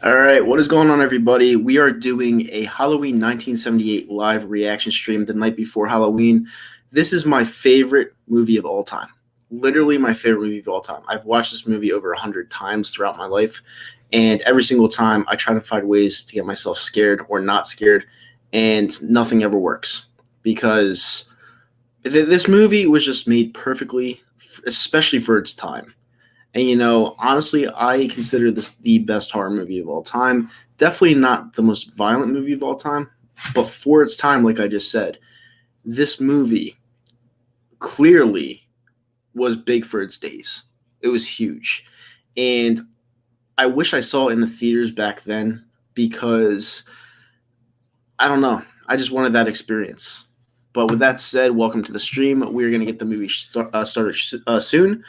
All right, what is going on, everybody? We are doing a Halloween 1978 live reaction stream the night before Halloween. This is my favorite movie of all time. Literally my favorite movie of all time. I've watched this movie over 100 times throughout my life, and every single time I try to find ways to get myself scared or not scared, and nothing ever works because this movie was just made perfectly, especially for its time. And honestly, I consider this the best horror movie of all time. Definitely not the most violent movie of all time, but for its time, like I just said, this movie clearly was big for its days. It was huge. And I wish I saw it in the theaters back then because I don't know. I just wanted that experience. But with that said, welcome to the stream. We're going to get the movie started soon.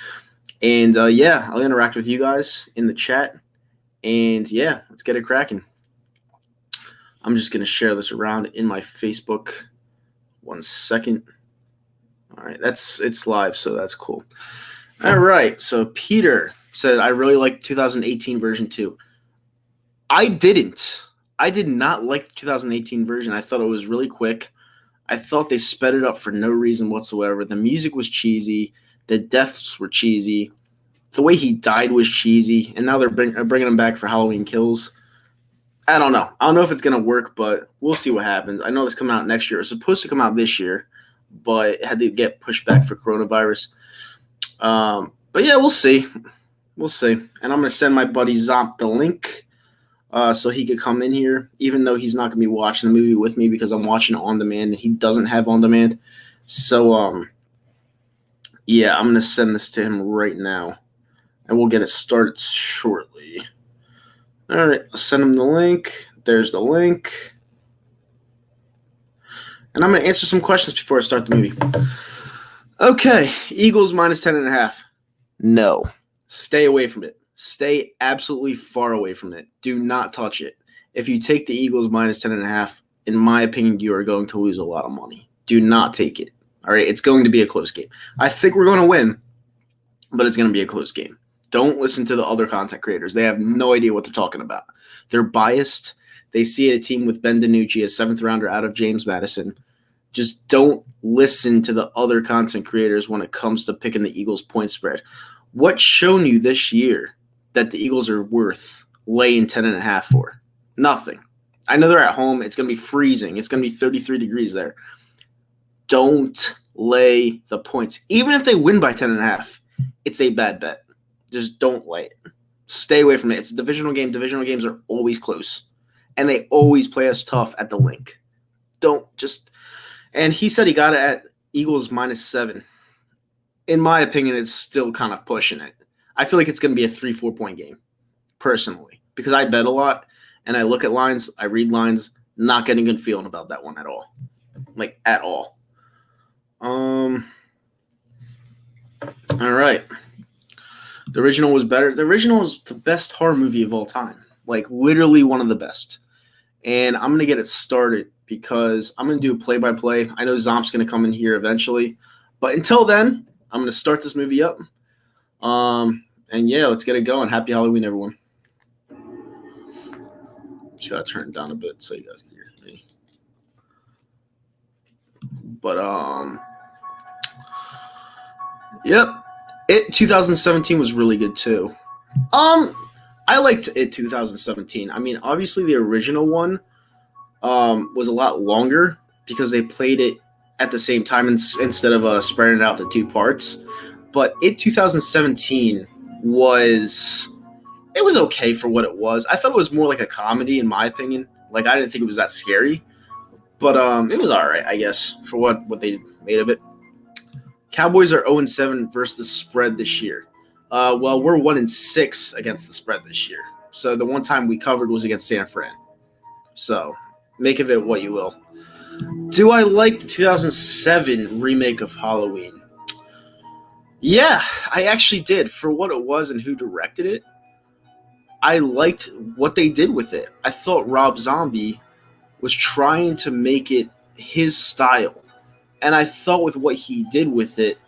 And yeah, I'll interact with you guys in the chat. And yeah, let's get it cracking. I'm just going to share this around in my Facebook. 1 second. All right, it's live, so that's cool. All right, so Peter said, I really like 2018 version too. I didn't. I did not like the 2018 version. I thought it was really quick. I thought they sped it up for no reason whatsoever. The music was cheesy. The deaths were cheesy. The way he died was cheesy. And now they're bringing him back for Halloween Kills. I don't know. I don't know if it's going to work, but we'll see what happens. I know it's coming out next year. It's supposed to come out this year, but it had to get pushed back for coronavirus. But yeah, we'll see. We'll see. And I'm going to send my buddy Zomp the link so he could come in here, even though he's not going to be watching the movie with me because I'm watching it on demand and he doesn't have on demand. So, yeah, I'm going to send this to him right now, and we'll get it started shortly. All right, I'll send him the link. There's the link. And I'm going to answer some questions before I start the movie. Okay, Eagles minus 10.5. No. Stay away from it. Stay absolutely far away from it. Do not touch it. If you take the Eagles minus 10.5, in my opinion, you are going to lose a lot of money. Do not take it. All right, it's going to be a close game. I think we're going to win, but it's going to be a close game. Don't listen to the other content creators. They have no idea what they're talking about. They're biased. They see a team with Ben DiNucci, a seventh rounder out of James Madison. Just don't listen to the other content creators when it comes to picking the Eagles point spread. What's shown you this year that the Eagles are worth laying 10.5 for? Nothing. I know they're at home. It's going to be freezing. It's going to be 33 degrees there. Don't lay the points. Even if they win by 10.5, it's a bad bet. Just don't lay it. Stay away from it. It's a divisional game. Divisional games are always close. And they always play us tough at the link. Don't just – and he said he got it at Eagles minus 7. In my opinion, it's still kind of pushing it. I feel like it's going to be a 3-4 point game, personally, because I bet a lot, and I look at lines, I read lines, not getting a good feeling about that one at all. Like, at all. All right. The original was better. The original was the best horror movie of all time. Like, literally one of the best. And I'm going to get it started because I'm going to do a play-by-play. I know Zomp's going to come in here eventually. But until then, I'm going to start this movie up. And yeah, let's get it going. Happy Halloween, everyone. Just got to turn it down a bit so you guys can hear me. But, yep. It 2017 was really good too. I liked it 2017. I mean, obviously the original one was a lot longer because they played it at the same time instead of spreading it out to 2 parts. But it 2017 was okay for what it was. I thought it was more like a comedy in my opinion. Like I didn't think it was that scary. But it was all right, I guess, for what they made of it. Cowboys are 0-7 versus the spread this year. Well, we're 1-6 against the spread this year. So the one time we covered was against San Fran. So make of it what you will. Do I like the 2007 remake of Halloween? Yeah, I actually did. For what it was and who directed it, I liked what they did with it. I thought Rob Zombie was trying to make it his style. And I thought with what he did with it,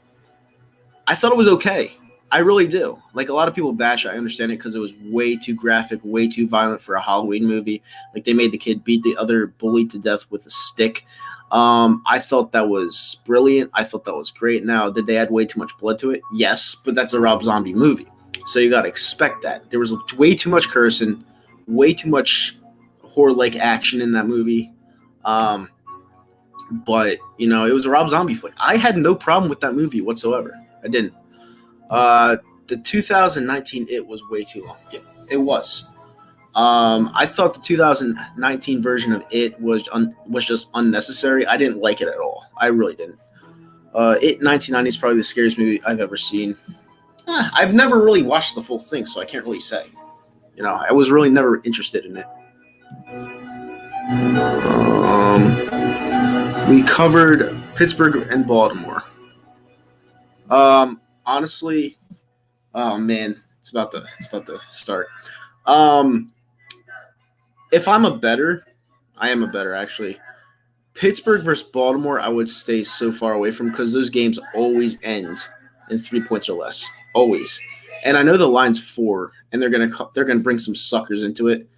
I thought it was okay. I really do. Like a lot of people bash it. I understand it because it was way too graphic, way too violent for a Halloween movie. Like they made the kid beat the other bully to death with a stick. I thought that was brilliant. I thought that was great. Now, did they add way too much blood to it? Yes, but that's a Rob Zombie movie, so you got to expect that. There was way too much cursing, way too much horror-like action in that movie. But it was a Rob Zombie flick. I had no problem with that movie whatsoever. I didn't. The 2019 It was way too long. Yeah, it was. I thought the 2019 version of It was just unnecessary. I didn't like it at all. I really didn't. It 1990 is probably the scariest movie I've ever seen. I've never really watched the full thing, so I can't really say. I was really never interested in it. We covered Pittsburgh and Baltimore. Honestly, oh man, it's about to start. If I'm a better, I am a better actually. Pittsburgh versus Baltimore, I would stay so far away from because those games always end in 3 points or less, always. And I know the line's 4, and they're gonna bring some suckers into it.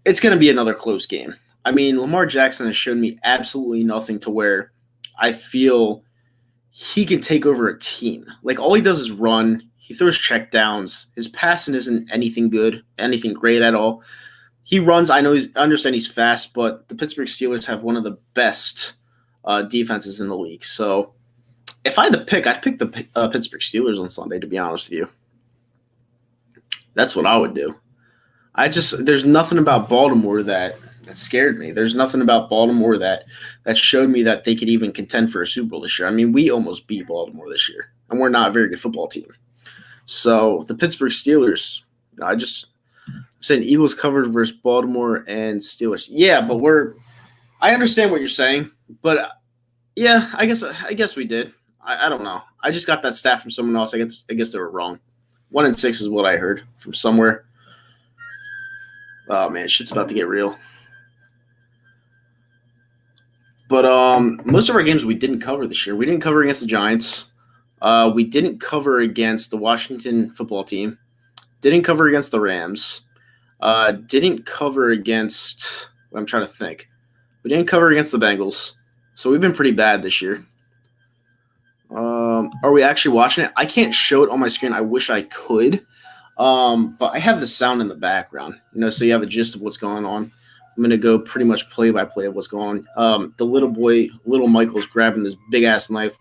It's gonna be another close game. I mean, Lamar Jackson has shown me absolutely nothing to where I feel he can take over a team. Like all he does is run. He throws checkdowns. His passing isn't anything good, anything great at all. He runs. I understand he's fast, but the Pittsburgh Steelers have one of the best defenses in the league. So if I had to pick, I'd pick the Pittsburgh Steelers on Sunday, to be honest with you. That's what I would do. There's nothing about Baltimore that scared me. There's nothing about Baltimore that showed me that they could even contend for a Super Bowl this year. I mean, we almost beat Baltimore this year, and we're not a very good football team. So the Pittsburgh Steelers, I'm saying Eagles covered versus Baltimore and Steelers. Yeah, but I understand what you're saying, but yeah, I guess we did. I don't know. I just got that stat from someone else. I guess they were wrong. 1-6 is what I heard from somewhere. Oh man, shit's about to get real. But most of our games we didn't cover this year. We didn't cover against the Giants. We didn't cover against the Washington football team. Didn't cover against the Rams. Didn't cover against – I'm trying to think. We didn't cover against the Bengals. So we've been pretty bad this year. Are we actually watching it? I can't show it on my screen. I wish I could. But I have the sound in the background, so you have a gist of what's going on. I'm going to go pretty much play-by-play of what's going on. The little Michael's grabbing this big-ass knife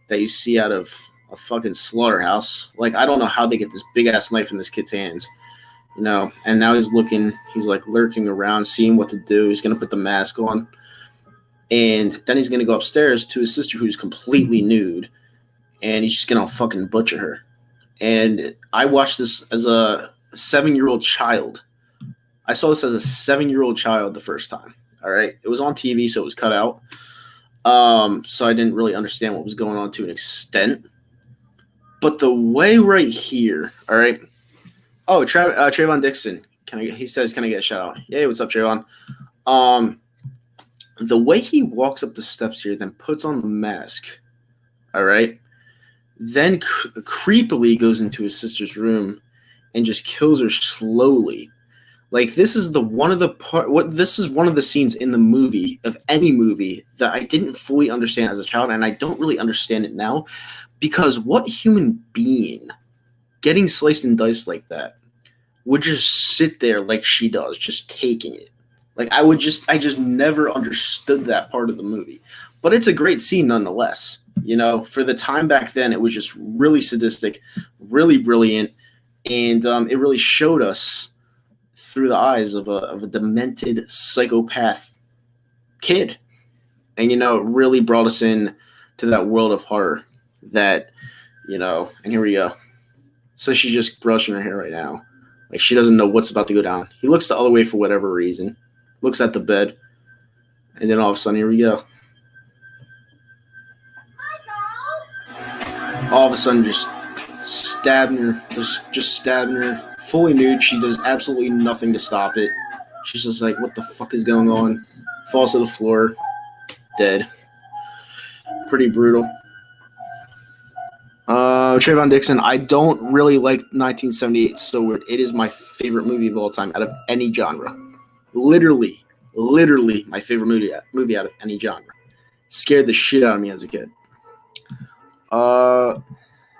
that you see out of a fucking slaughterhouse. Like, I don't know how they get this big-ass knife in this kid's hands, and now he's like lurking around, seeing what to do. He's going to put the mask on, and then he's going to go upstairs to his sister who's completely nude, and he's just going to fucking butcher her. And I watched this as a 7-year-old child. I saw this as a 7-year-old child the first time. All right. It was on TV, so it was cut out. So I didn't really understand what was going on to an extent. But the way right here, all right. Oh, Trayvon Dixon. He says, can I get a shout out? Hey, what's up, Trayvon? The way he walks up the steps here, then puts on the mask, all right, then creepily goes into his sister's room and just kills her slowly. Like, this is one of the scenes in the movie, of any movie, that I didn't fully understand as a child, and I don't really understand it now, because what human being getting sliced and diced like that would just sit there like she does, just taking it? Like, I just never understood that part of the movie. But it's a great scene nonetheless. For the time back then, it was just really sadistic, really brilliant, and it really showed us through the eyes of a demented psychopath kid. And, it really brought us in to that world of horror that, and here we go. So she's just brushing her hair right now. Like, she doesn't know what's about to go down. He looks the other way for whatever reason, looks at the bed, and then all of a sudden, here we go. All of a sudden, just stabbing her, fully nude. She does absolutely nothing to stop it. She's just like, what the fuck is going on? Falls to the floor, dead. Pretty brutal. Trayvon Dixon. I don't really like 1978 So Weird. It is my favorite movie of all time out of any genre. Literally, my favorite movie out of any genre. Scared the shit out of me as a kid.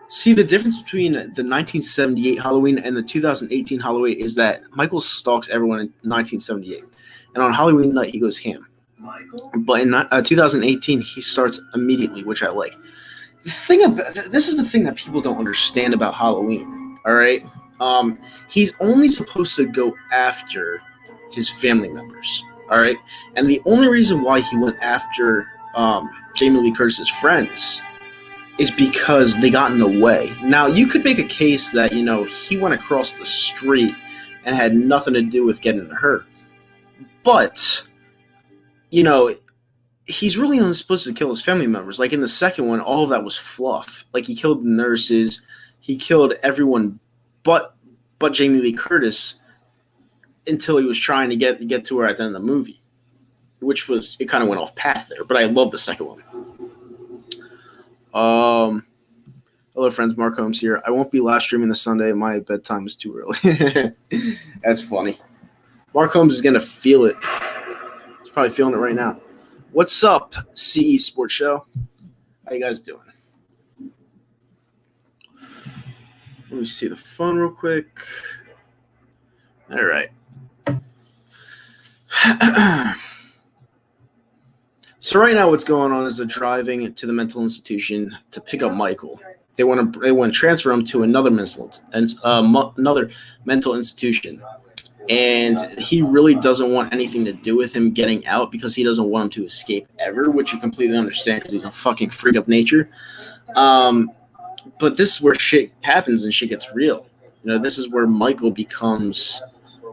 See, the difference between the 1978 Halloween and the 2018 Halloween is that Michael stalks everyone in 1978, and on Halloween night he goes ham. But in 2018 he starts immediately, which I like. This is the thing that people don't understand about Halloween. All right, he's only supposed to go after his family members. All right, and the only reason why he went after Jamie Lee Curtis's friends is because they got in the way. Now, you could make a case that, he went across the street and had nothing to do with getting hurt. But, he's really only supposed to kill his family members. Like in the second one, all of that was fluff. Like he killed the nurses, he killed everyone but Jamie Lee Curtis until he was trying to get to her at the end of the movie, which was, it kind of went off path there. But I love the second one. Hello friends, Mark Holmes here. I won't be live streaming this Sunday. My bedtime is too early. That's funny. Mark Holmes is gonna feel it. He's probably feeling it right now. What's up, CE Sports Show? How you guys doing? Let me see the phone real quick. All right. So right now, what's going on is they're driving to the mental institution to pick up Michael. They want to transfer him to another mental institution, and he really doesn't want anything to do with him getting out because he doesn't want him to escape ever, which you completely understand because he's a fucking freak of nature. But this is where shit happens and shit gets real. This is where Michael becomes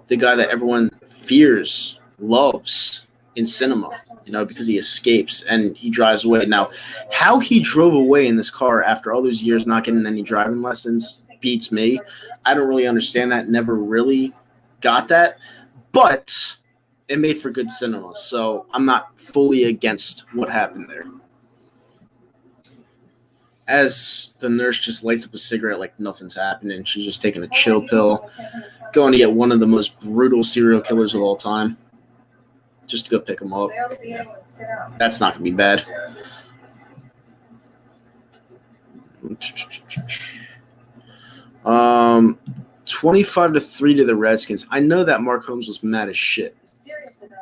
the guy that everyone fears, loves in cinema. Because he escapes and he drives away. Now, how he drove away in this car after all those years not getting any driving lessons beats me. I don't really understand that. Never really got that. But it made for good cinema. So I'm not fully against what happened there. As the nurse just lights up a cigarette like nothing's happening. She's just taking a chill pill. Going to get one of the most brutal serial killers of all time. Just to go pick him up. That's not going to be bad. Um, 25-3 to the Redskins. I know that Mark Holmes was mad as shit.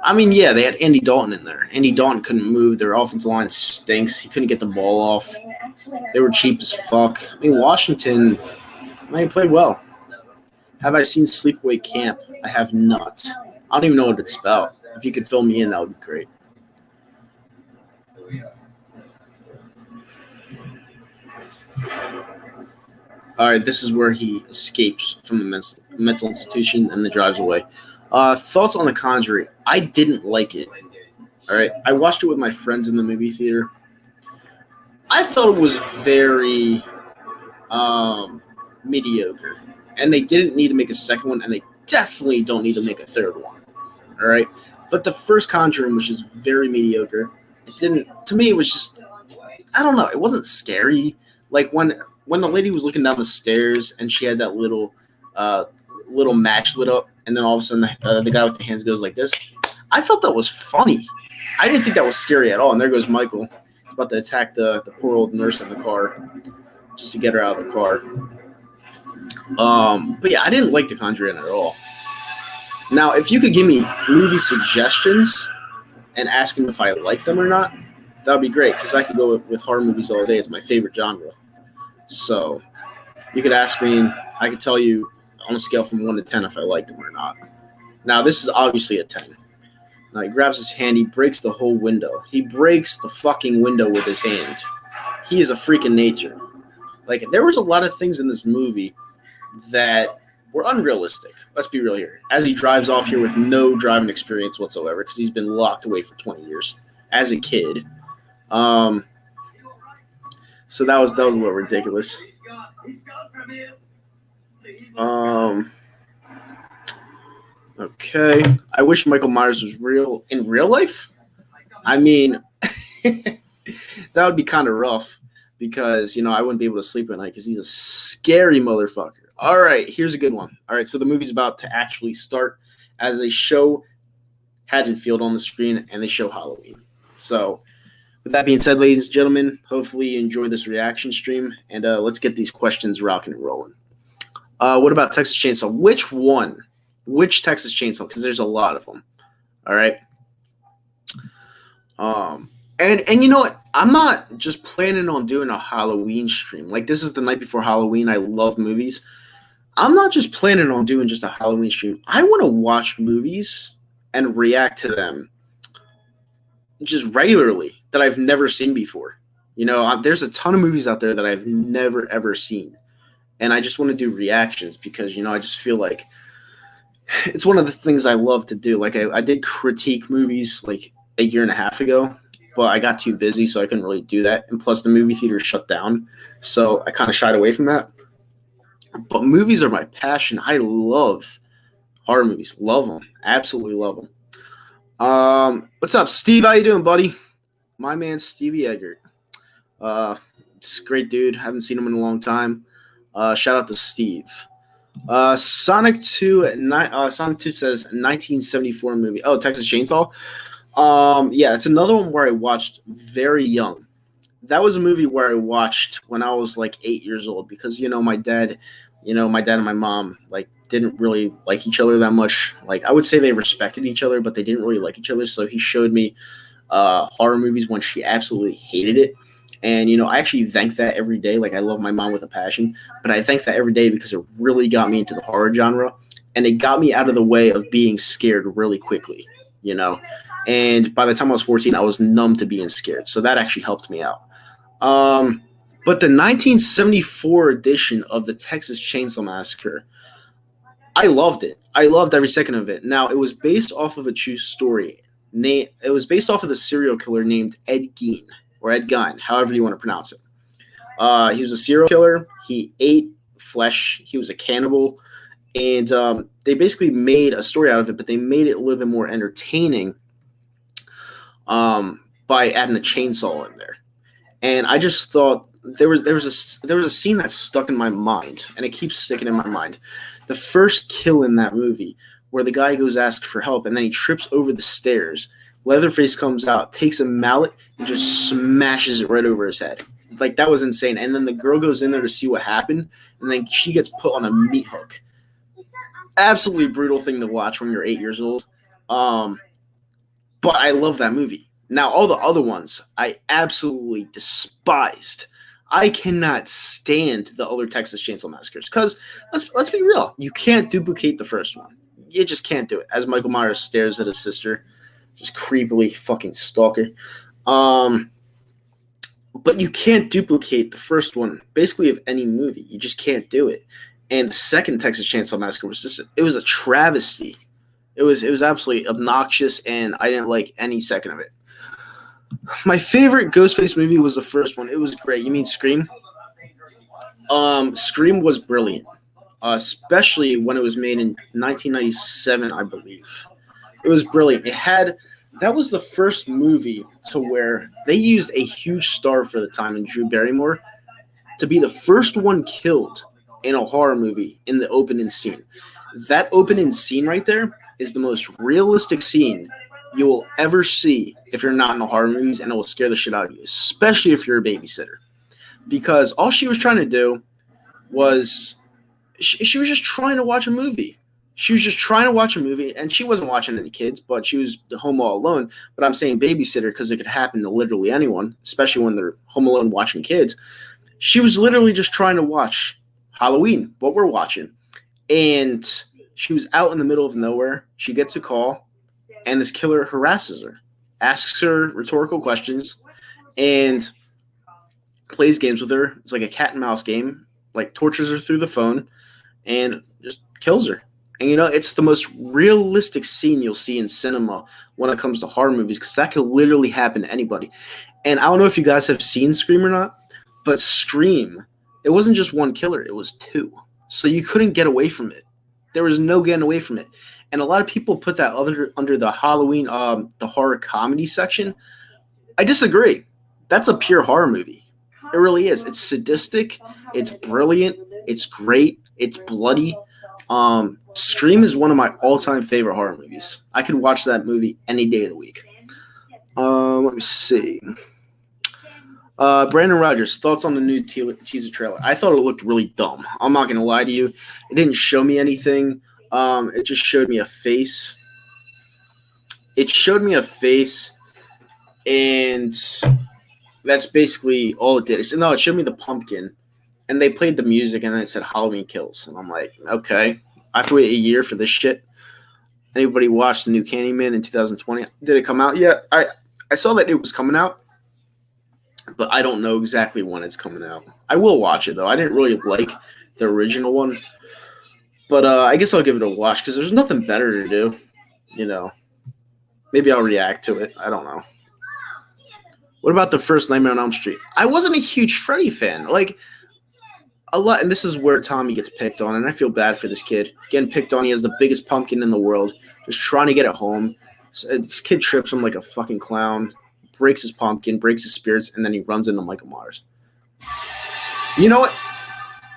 I mean, yeah, they had Andy Dalton in there. Andy Dalton couldn't move. Their offensive line stinks. He couldn't get the ball off. They were cheap as fuck. I mean, Washington, they played well. Have I seen Sleepaway Camp? I have not. I don't even know what it's about. If you could fill me in, that would be great. All right, this is where he escapes from the mental institution and then drives away. Thoughts on The Conjuring? I didn't like it. All right, I watched it with my friends in the movie theater. I thought it was very mediocre, and they didn't need to make a second one, and they definitely don't need to make a third one. All right. But the first Conjuring was just very mediocre. To me, it was just, I don't know. It wasn't scary. Like when the lady was looking down the stairs and she had that little match lit up, and then all of a sudden the guy with the hands goes like this. I thought that was funny. I didn't think that was scary at all. And there goes Michael. He's about to attack the poor old nurse in the car just to get her out of the car. But yeah, I didn't like The Conjuring at all. Now, if you could give me movie suggestions and ask me if I like them or not, that would be great because I could go with horror movies all day. It's my favorite genre. So you could ask me and I could tell you on a scale from 1 to 10 if I liked them or not. Now, this is obviously a 10. Now, he grabs his hand. He breaks the whole window. He breaks the fucking window with his hand. He is a freak of nature. Like, there was a lot of things in this movie that were unrealistic. Let's be real here. As he drives off here with no driving experience whatsoever, because he's been locked away for 20 years as a kid. So that was a little ridiculous. Okay. I wish Michael Myers was real in real life. I mean, that would be kind of rough. because I wouldn't be able to sleep at night because he's a scary motherfucker. All right, here's a good one. All right, so the movie's about to actually start as they show Haddonfield on the screen and they show Halloween. So with that being said, ladies and gentlemen, hopefully you enjoy this reaction stream, and let's get these questions rocking and rolling. What about Texas Chainsaw? Which one? Which Texas Chainsaw? Because there's a lot of them. All right. And you know what? I'm not just planning on doing a Halloween stream. Like, this is the night before Halloween. I love movies. I'm not just planning on doing just a Halloween stream. I want to watch movies and react to them just regularly that I've never seen before. There's a ton of movies out there that I've never, ever seen. And I just want to do reactions because, I just feel like it's one of the things I love to do. Like, I did critique movies like a year and a half ago, but I got too busy, so I couldn't really do that. And plus, the movie theater shut down, so I kind of shied away from that. But movies are my passion. I love horror movies. Love them. Absolutely love them. What's up, Steve? How you doing, buddy? My man, Stevie Eggert. It's a great dude. Haven't seen him in a long time. Shout out to Steve. Sonic 2 says 1974 movie. Oh, Texas Chainsaw. Yeah, it's another one where I watched very young. That was a movie where I watched when I was like 8 years old because my dad and my mom like didn't really like each other that much. Like, I would say they respected each other, but they didn't really like each other. So he showed me horror movies when she absolutely hated it. And, I actually thank that every day. Like, I love my mom with a passion, but I thank that every day because it really got me into the horror genre, and it got me out of the way of being scared really quickly, And by the time I was 14, I was numb to being scared. So that actually helped me out. But the 1974 edition of the Texas Chainsaw Massacre, I loved it. I loved every second of it. Now, it was based off of a true story. It was based off of the serial killer named Ed Gein. Or Ed Gein, however you want to pronounce it. He was a serial killer. He ate flesh. He was a cannibal. And they basically made a story out of it, but they made it a little bit more entertaining by adding a chainsaw in there. And I just thought there was a scene that stuck in my mind, and it keeps sticking in my mind. The first kill in that movie, where the guy goes ask for help, and then he trips over the stairs. Leatherface comes out, takes a mallet, and just smashes it right over his head. Like, that was insane. And then the girl goes in there to see what happened, and then she gets put on a meat hook. Absolutely brutal thing to watch when you're 8 years old. But I love that movie. Now, all the other ones, I absolutely despised. I cannot stand the other Texas Chainsaw Massacres because, let's be real, you can't duplicate the first one. You just can't do it. As Michael Myers stares at his sister, just creepily fucking stalker. But you can't duplicate the first one, basically, of any movie. You just can't do it. And the second Texas Chainsaw Massacre it was a travesty. It was absolutely obnoxious, and I didn't like any second of it. My favorite Ghostface movie was the first one. It was great. You mean Scream? Scream was brilliant, especially when it was made in 1997, I believe. It was brilliant. That was the first movie to where they used a huge star for the time in Drew Barrymore to be the first one killed in a horror movie in the opening scene. That opening scene right there is the most realistic scene you will ever see if you're not in the horror movies, and it will scare the shit out of you, especially if you're a babysitter. Because all she was trying to do was she was just trying to watch a movie. She was just trying to watch a movie, and she wasn't watching any kids, but she was home all alone. But I'm saying babysitter because it could happen to literally anyone, especially when they're home alone watching kids. She was literally just trying to watch Halloween, what we're watching. And she was out in the middle of nowhere. She gets a call, and this killer harasses her, asks her rhetorical questions, and plays games with her. It's like a cat and mouse game, like tortures her through the phone, and just kills her. And, it's the most realistic scene you'll see in cinema when it comes to horror movies, because that could literally happen to anybody. And I don't know if you guys have seen Scream or not, but Scream, it wasn't just one killer, it was two. So you couldn't get away from it. There was no getting away from it. And a lot of people put that under the Halloween, the horror comedy section. I disagree. That's a pure horror movie. It really is. It's sadistic. It's brilliant. It's great. It's bloody. Scream is one of my all-time favorite horror movies. I could watch that movie any day of the week. Let me see. Brandon Rogers, thoughts on the new teaser trailer? I thought it looked really dumb. I'm not gonna lie to you. It didn't show me anything. It just showed me a face. It showed me a face, and that's basically all it did. It showed me the pumpkin, and they played the music, and then it said Halloween Kills, and I'm like, okay, I have to wait a year for this shit. Anybody watch the new Candyman in 2020? Did it come out yet? I saw that it was coming out, but I don't know exactly when it's coming out. I will watch it, though. I didn't really like the original one, but I guess I'll give it a watch because there's nothing better to do. Maybe I'll react to it. I don't know. What about the first Nightmare on Elm Street? I wasn't a huge Freddy fan. Like, a lot, and this is where Tommy gets picked on, and I feel bad for this kid. Getting picked on, he has the biggest pumpkin in the world, just trying to get it home. So this kid trips him like a fucking clown, breaks his pumpkin, breaks his spirits, and then he runs into Michael Myers. You know what?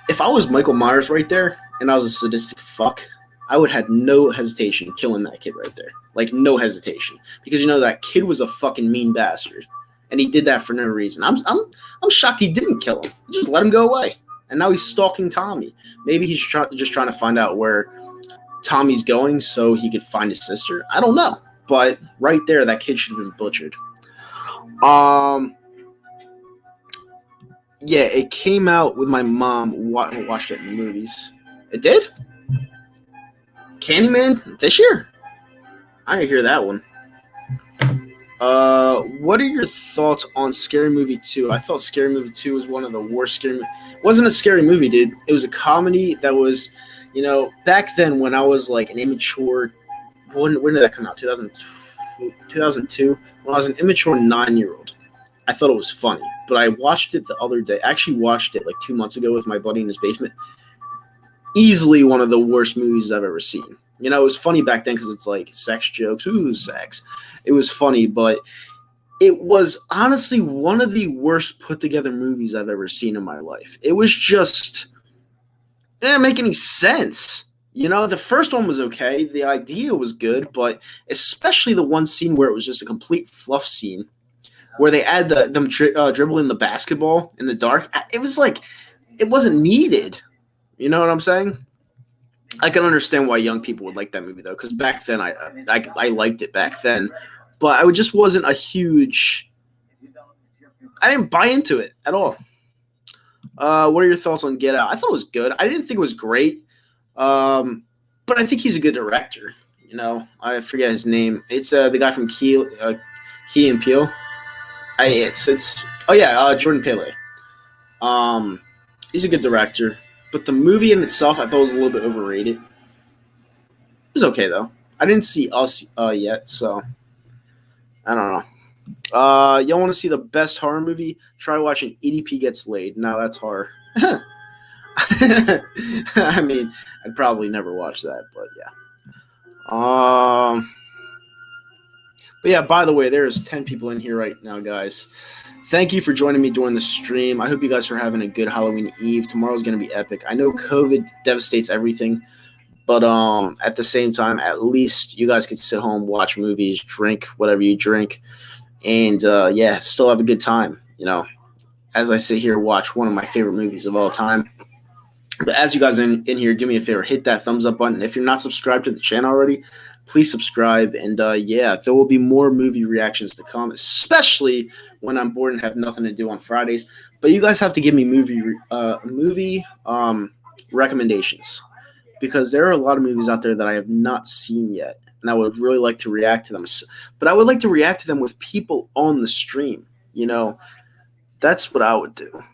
If I was Michael Myers right there, and I was a sadistic fuck, I would have no hesitation killing that kid right there. Like, no hesitation. Because, that kid was a fucking mean bastard. And he did that for no reason. I'm shocked he didn't kill him. He just let him go away. And now he's stalking Tommy. Maybe he's just trying to find out where Tommy's going so he could find his sister. I don't know. But right there, that kid should have been butchered. Yeah, it came out with my mom. Watched it in the movies. It did? Candyman this year? I didn't hear that one. What are your thoughts on Scary Movie 2? I thought Scary Movie 2 was one of the worst scary movies. It wasn't a scary movie, dude. It was a comedy that was, back then when I was like an immature, when did that come out? 2002? When I was an immature 9-year-old. I thought it was funny, but I watched it the other day. I actually watched it like 2 months ago with my buddy in his basement. Easily one of the worst movies I've ever seen. It was funny back then because it's like sex jokes. Ooh, sex. It was funny, but it was honestly one of the worst put together movies I've ever seen in my life. It was just, it didn't make any sense. The first one was okay. The idea was good, but especially the one scene where it was just a complete fluff scene where they add them dribbling the basketball in the dark. It was like, it wasn't needed. You know what I'm saying? I can understand why young people would like that movie, though, because back then I liked it back then. But I just wasn't a huge – I didn't buy into it at all. What are your thoughts on Get Out? I thought it was good. I didn't think it was great, but I think he's a good director. I forget his name. It's the guy from Key and Peele. Jordan Peele. He's a good director. But the movie in itself, I thought was a little bit overrated. It was okay, though. I didn't see Us yet, so I don't know. Y'all want to see the best horror movie? Try watching EDP Gets Laid. No, that's horror. I mean, I'd probably never watch that, but yeah. But yeah, by the way, there's 10 people in here right now, guys. Thank you for joining me during the stream. I hope you guys are having a good Halloween Eve. Tomorrow's going to be epic. I know COVID devastates everything, but at the same time, at least you guys can sit home, watch movies, drink whatever you drink, and still have a good time. As I sit here, watch one of my favorite movies of all time. But as you guys in here, do me a favor, hit that thumbs up button. If you're not subscribed to the channel already, please subscribe. And there will be more movie reactions to come, especially when I'm bored and have nothing to do on Fridays. But you guys have to give me movie recommendations, because there are a lot of movies out there that I have not seen yet, and I would really like to react to them. But I would like to react to them with people on the stream. That's what I would do.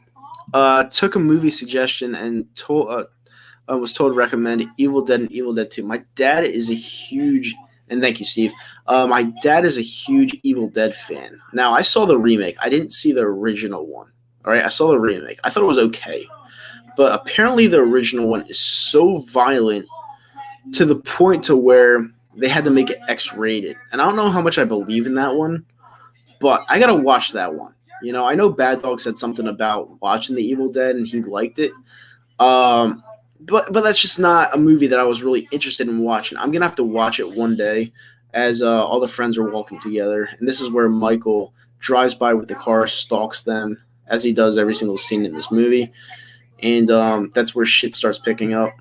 Took a movie suggestion and was told to recommend Evil Dead and Evil Dead 2. My dad is a huge, and thank you, Steve. My dad is a huge Evil Dead fan. Now, I saw the remake. I didn't see the original one. All right, I saw the remake. I thought it was okay. But apparently the original one is so violent to the point to where they had to make it X-rated. And I don't know how much I believe in that one, but I got to watch that one. I know Bad Dog said something about watching The Evil Dead and he liked it. Um, but that's just not a movie that I was really interested in watching. I'm gonna have to watch it one day as all the friends are walking together, and this is where Michael drives by with the car, stalks them as he does every single scene in this movie, and that's where shit starts picking up.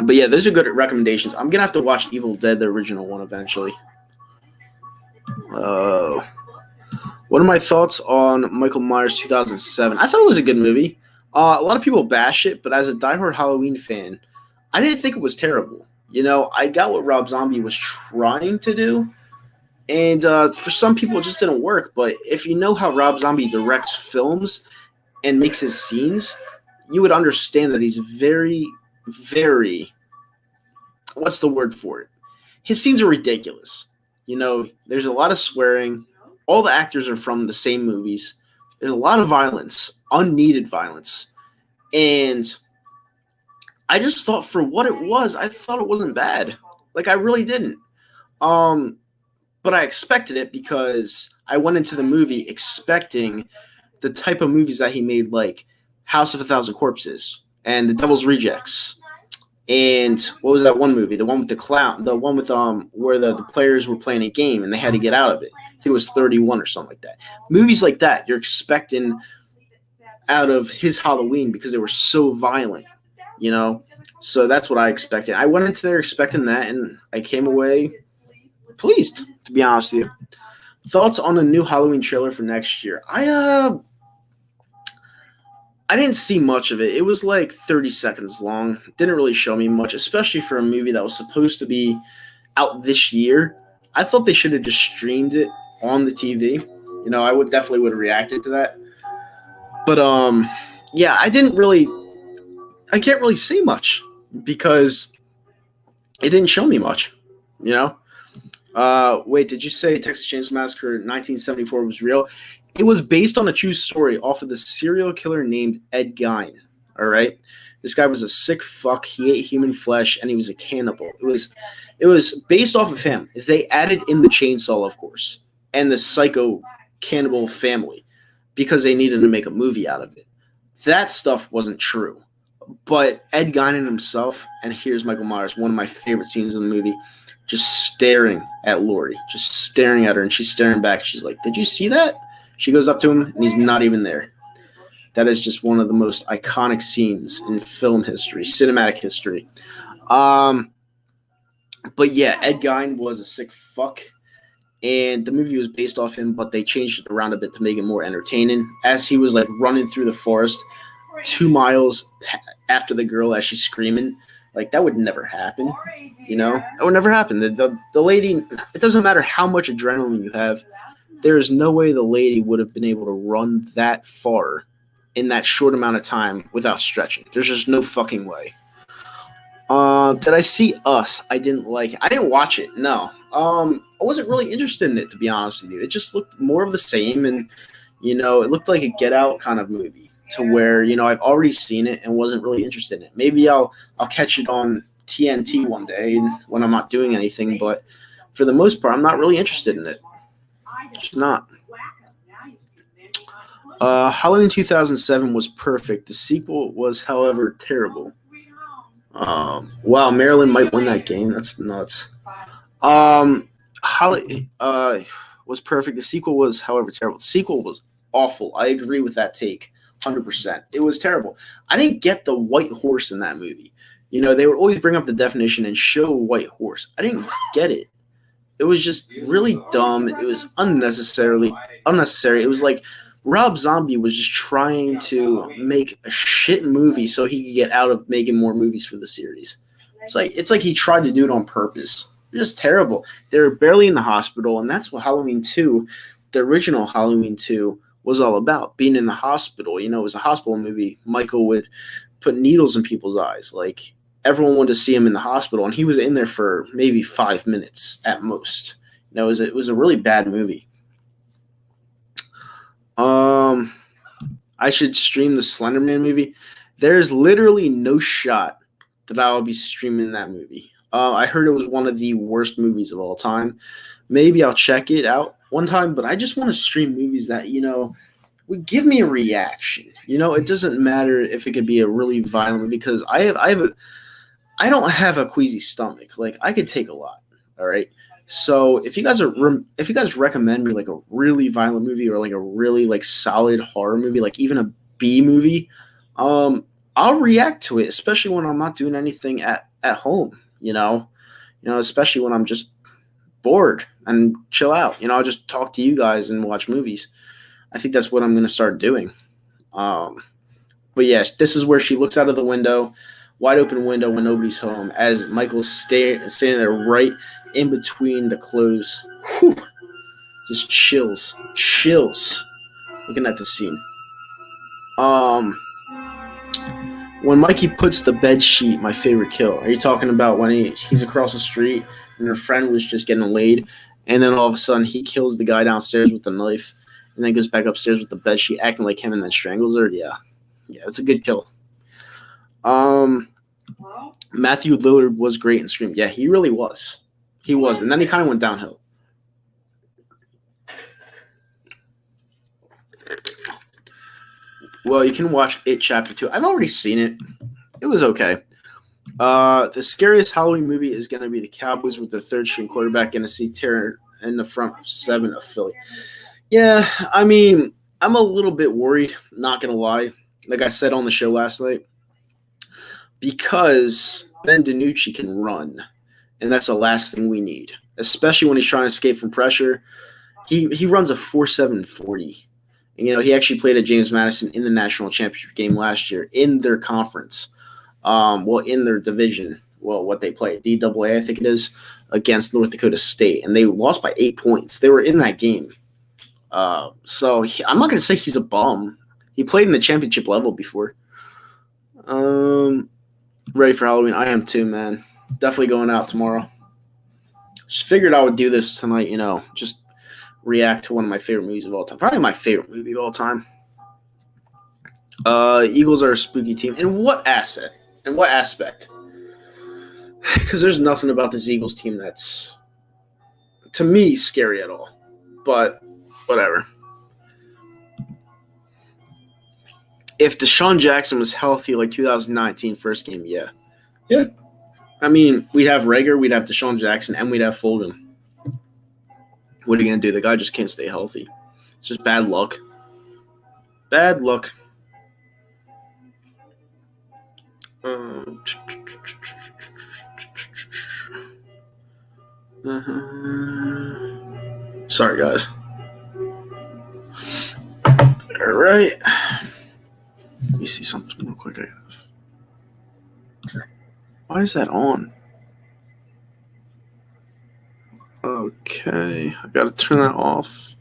But yeah, those are good recommendations. I'm gonna have to watch Evil Dead, the original one, eventually. Uh, what are my thoughts on Michael Myers 2007? I thought it was a good movie. A lot of people bash it, but as a diehard Halloween fan, I didn't think it was terrible. I got what Rob Zombie was trying to do, and for some people it just didn't work. But if you know how Rob Zombie directs films and makes his scenes, you would understand that he's very, very, what's the word for it? His scenes are ridiculous. There's a lot of swearing. All the actors are from the same movies. There's a lot of violence, unneeded violence. And I just thought for what it was, I thought it wasn't bad. Like I really didn't. Um, but I expected it because I went into the movie expecting the type of movies that he made, like House of a Thousand Corpses and The Devil's Rejects. And what was that one movie? The one with the clown, the one with where the players were playing a game and they had to get out of it. I think it was 31 or something like that. Movies like that you're expecting out of his Halloween because they were so violent, you know. So that's what I expected. I went into there expecting that, and I came away pleased. To be honest with you, thoughts on the new Halloween trailer for next year? I didn't see much of it. It was like 30 seconds long. Didn't really show me much, especially for a movie that was supposed to be out this year. I thought they should have just streamed it on the TV. I would definitely would have reacted to that. But yeah, I can't really say much because it didn't show me much, you know? Wait, did you say Texas Chainsaw Massacre 1974 was real? It was based on a true story off of the serial killer named Ed Gein. All right, this guy was a sick fuck. He ate human flesh and he was a cannibal. It was based off of him. They added in the chainsaw, of course, and the psycho cannibal family because they needed to make a movie out of it. That stuff wasn't true. But Ed Gein himself, and here's Michael Myers, one of my favorite scenes in the movie, just staring at Lori, just staring at her, and she's staring back. She's like, "Did you see that?" She goes up to him, and he's not even there. That is just one of the most iconic scenes in film history, cinematic history. Um, but yeah, Ed Gein was a sick fuck, and the movie was based off him, but they changed it around a bit to make it more entertaining. As he was like running through the forest 2 miles after the girl as she's screaming, like that would never happen. That would never happen. The lady, it doesn't matter how much adrenaline you have, there is no way the lady would have been able to run that far in that short amount of time without stretching. There's just no fucking way. Did I see Us? I didn't like it. I didn't watch it. No. I wasn't really interested in it, to be honest with you. It just looked more of the same, and it looked like a Get Out kind of movie, to where I've already seen it and wasn't really interested in it. Maybe I'll catch it on TNT one day when I'm not doing anything, but for the most part, I'm not really interested in it. Just not. Halloween 2007 was perfect. The sequel was, however, terrible. Wow, Maryland might win that game. That's nuts. Holly was perfect. The sequel was, however, terrible. The sequel was awful. I agree with that take, 100%. It was terrible. I didn't get the white horse in that movie. They would always bring up the definition and show a white horse. I didn't get it. It was just really dumb. It was unnecessary. It was like Rob Zombie was just trying to make a shit movie so he could get out of making more movies for the series. It's like he tried to do it on purpose. Just terrible. They were barely in the hospital, and that's what Halloween 2, the original Halloween 2, was all about, being in the hospital. It was a hospital movie. Michael would put needles in people's eyes. Like, everyone wanted to see him in the hospital, and he was in there for maybe 5 minutes at most. It was a really bad movie. I should stream the Slenderman movie. There's literally no shot that I will be streaming that movie. I heard it was one of the worst movies of all time. Maybe I'll check it out one time, but I just want to stream movies that would give me a reaction. It doesn't matter if it could be a really violent movie because I don't have a queasy stomach. Like I could take a lot. All right. So if you guys recommend me like a really violent movie or like a really like solid horror movie, like even a B movie, um, I'll react to it, especially when I'm not doing anything at home. Especially when I'm just bored and chill out. I'll just talk to you guys and watch movies. I think that's what I'm gonna start doing. Um, but yeah, this is where she looks out of the window, wide open window when nobody's home, as Michael's standing there right in between the clothes. Whew, just chills. Looking at the scene. Um, when Mikey puts the bed sheet, my favorite kill. Are you talking about when he's across the street and her friend was just getting laid, and then all of a sudden he kills the guy downstairs with the knife, and then goes back upstairs with the bed sheet, acting like him, and then strangles her? Yeah, it's a good kill. Um, Matthew Lillard was great in Scream. Yeah, he really was. He was, and then he kind of went downhill. Well, you can watch It Chapter 2. I've already seen it. It was okay. The scariest Halloween movie is going to be the Cowboys with their third-string quarterback and a C terror in the front seven of Philly. Yeah, I mean, I'm a little bit worried, not going to lie. Like I said on the show last night, because Ben DiNucci can run, and that's the last thing we need, especially when he's trying to escape from pressure. He runs a 4.7 40. And, he actually played at James Madison in the national championship game last year in their conference. In their division. Well, what they play, DAA, I think it is, against North Dakota State, and they lost by 8 points. They were in that game. I'm not going to say he's a bum. He played in the championship level before. Ready for Halloween? I am too, man. Definitely going out tomorrow. Just figured I would do this tonight, just react to one of my favorite movies of all time. Probably my favorite movie of all time. Eagles are a spooky team. In what aspect? Because there's nothing about this Eagles team that's, to me, scary at all. But whatever. If Deshaun Jackson was healthy like 2019 first game, yeah. I mean, we'd have Rager, we'd have Deshaun Jackson, and we'd have Fulgham. What are you going to do? The guy just can't stay healthy. It's just bad luck. Bad luck. Sorry, guys. All right. Let me see something real quick. Why is that on? Okay, I gotta turn that off.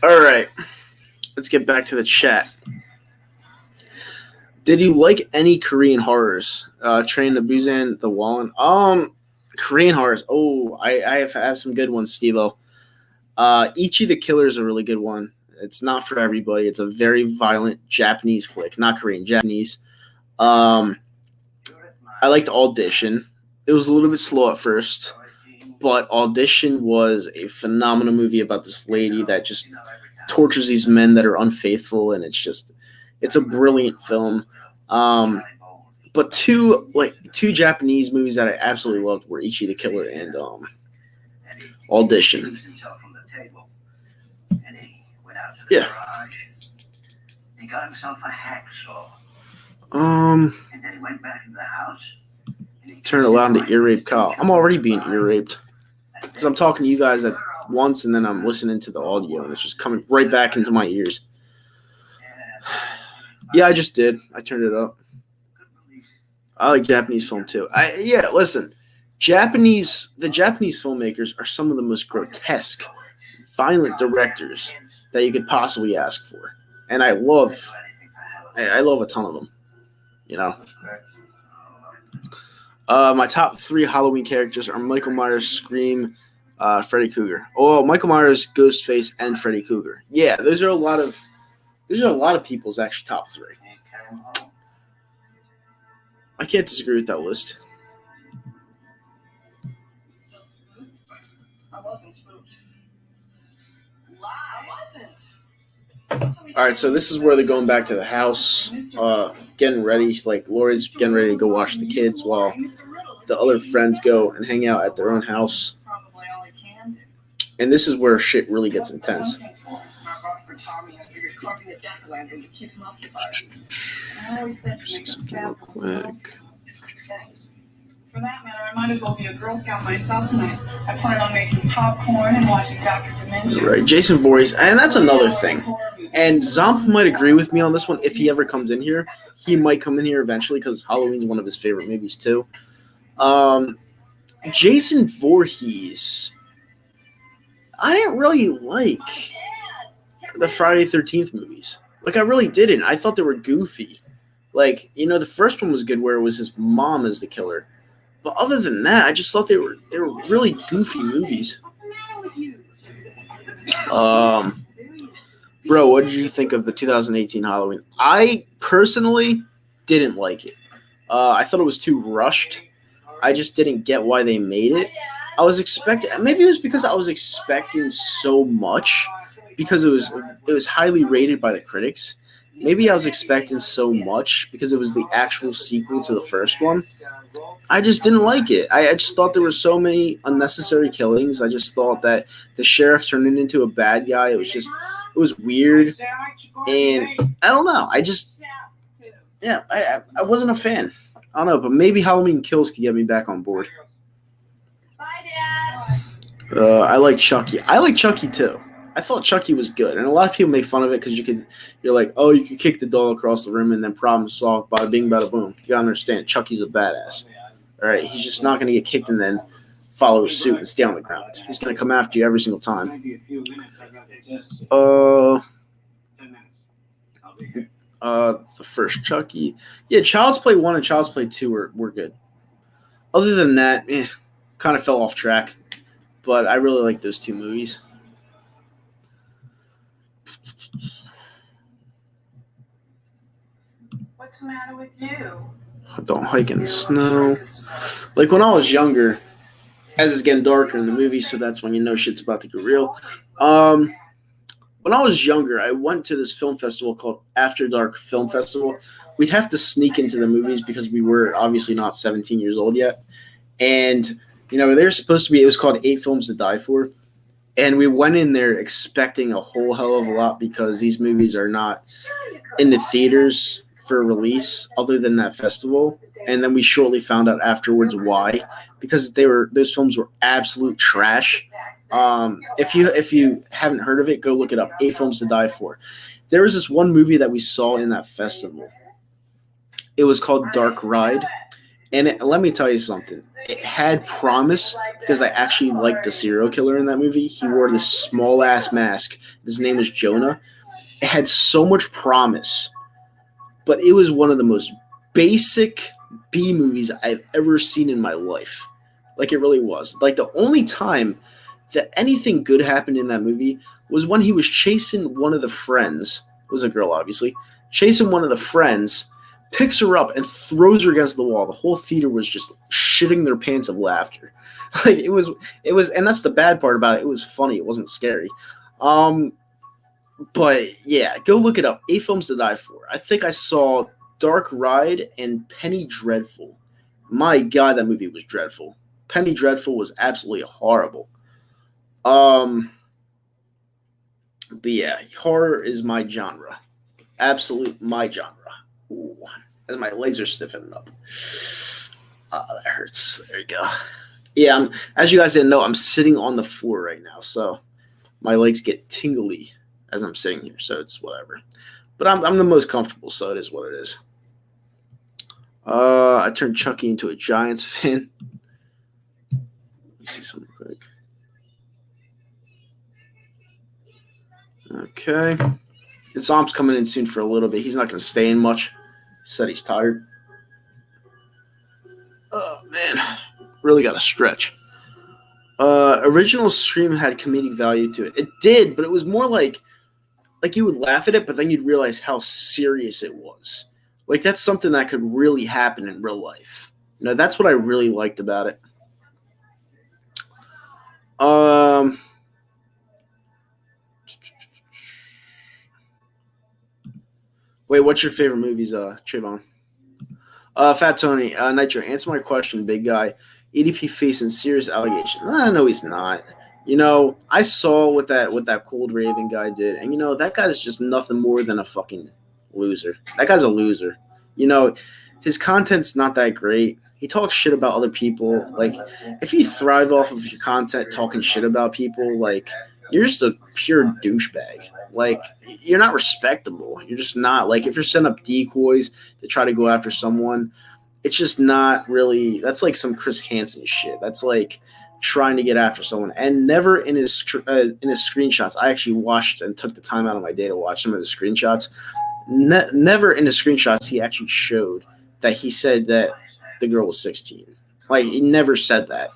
All right, let's get back to the chat. Did you like any Korean horrors? Train to Busan, The Wallen. Korean horrors. Oh, I have some good ones, Steve-O. Ichi the Killer is a really good one. It's not for everybody. It's a very violent Japanese flick, not Korean, Japanese. I liked Audition. It was a little bit slow at first, but Audition was a phenomenal movie about this lady that just tortures these men that are unfaithful, and it's a brilliant film. But two Japanese movies that I absolutely loved were Ichi the Killer and Audition. Yeah. He got himself a hacksaw. And then he went back into the house. Turn it loud to ear rape Kyle. I'm already being ear raped. Because I'm talking to you guys at once and then I'm listening to the audio and it's just coming right back into my ears. Yeah, I just did. I turned it up. I like Japanese film too. Listen. The Japanese filmmakers are some of the most grotesque, violent directors that you could possibly ask for. And I love a ton of them, My top 3 Halloween characters are Michael Myers, Scream, Freddy Krueger. Oh, Michael Myers, Ghostface, and Freddy Krueger. Yeah, those are a lot of people's actually top 3. I can't disagree with that list. All right, so this is where they're going back to the house, getting ready. Like Lori's getting ready to go watch the kids while the other friends go and hang out at their own house. And this is where shit really gets intense. See something real quick. For that matter, I might as well be a Girl Scout myself tonight. I plan on making popcorn and watching Dr. Dementia. Right, Jason Voorhees, and that's another thing. And Zomp might agree with me on this one if he ever comes in here. He might come in here eventually because Halloween's one of his favorite movies too. Jason Voorhees, I didn't really like the Friday the 13th movies. Like, I really didn't. I thought they were goofy. Like, the first one was good where it was his mom as the killer. But other than that, I just thought they were really goofy movies. Bro, what did you think of the 2018 Halloween? I personally didn't like it. I thought it was too rushed. I just didn't get why they made it. I was expecting, maybe it was because I was expecting so much because it was highly rated by the critics. Maybe I was expecting so much because it was the actual sequel to the first one. I just didn't like it. I just thought there were so many unnecessary killings. I just thought that the sheriff turned into a bad guy. It was weird. And I don't know. I wasn't a fan. I don't know, but maybe Halloween Kills could get me back on board. Bye, Dad. I like Chucky. I like Chucky too. I thought Chucky was good, and a lot of people make fun of it because you're like, oh, you could kick the doll across the room and then problem solved, bada bing, bada boom. You gotta understand, Chucky's a badass. All right, he's just not gonna get kicked and then follow his suit and stay on the ground. He's gonna come after you every single time. The first Chucky, yeah, Child's Play 1 and Child's Play 2 were good. Other than that, kind of fell off track, but I really like those two movies. What's the matter with you? Don't hike in the snow. Like when I was younger, as it's getting darker in the movie, so that's when you know shit's about to get real. When I was younger, I went to this film festival called After Dark Film Festival. We'd have to sneak into the movies because we were obviously not 17 years old yet. And, they're supposed to be, it was called 8 Films to Die For. And we went in there expecting a whole hell of a lot because these movies are not in the theaters for release other than that festival. And then we shortly found out afterwards why, because those films were absolute trash. If you haven't heard of it, go look it up. 8 Films to Die For. There was this one movie that we saw in that festival. It was called Dark Ride. And let me tell you something. It had promise because I actually liked the serial killer in that movie. He wore this small-ass mask. His name was Jonah. It had so much promise. But it was one of the most basic B movies I've ever seen in my life. Like, it really was. Like, the only time that anything good happened in that movie was when he was chasing one of the friends. It was a girl, obviously. Chasing one of the friends, picks her up and throws her against the wall. The whole theater was just shitting their pants of laughter. Like, it was, and that's the bad part about it. It was funny. It wasn't scary. But yeah, go look it up. 8 Films to Die For. I think I saw Dark Ride and Penny Dreadful. My God, that movie was dreadful. Penny Dreadful was absolutely horrible. But yeah, horror is my genre. Absolute my genre. Ooh, as my legs are stiffening up. That hurts. There you go. Yeah, as you guys didn't know, I'm sitting on the floor right now, so my legs get tingly as I'm sitting here, so it's whatever. But I'm the most comfortable, so it is what it is. I turned Chucky into a Giants fan. Let me see something quick. Okay. Zomp's coming in soon for a little bit. He's not going to stay in much. He said he's tired. Oh, man. Really got to stretch. Original Scream had comedic value to it. It did, but it was more like you would laugh at it, but then you'd realize how serious it was. Like that's something that could really happen in real life. That's what I really liked about it. Um, Wait, what's your favorite movies, Trayvon? Fat Tony, Nitro, answer my question, big guy. EDP facing serious allegations. No, he's not. I saw what that Cold Raven guy did, and that guy's just nothing more than a fucking loser. That guy's a loser. You know, his content's not that great. He talks shit about other people. Like, if you thrive off of your content talking shit about people, like, you're just a pure douchebag. Like, you're not respectable. You're just not. Like, if you're setting up decoys to try to go after someone, it's just not really. That's like some Chris Hansen shit. That's like trying to get after someone. And never in his screenshots, I actually watched and took the time out of my day to watch some of the screenshots. Never in the screenshots he actually showed that he said that the girl was 16. Like, he never said that.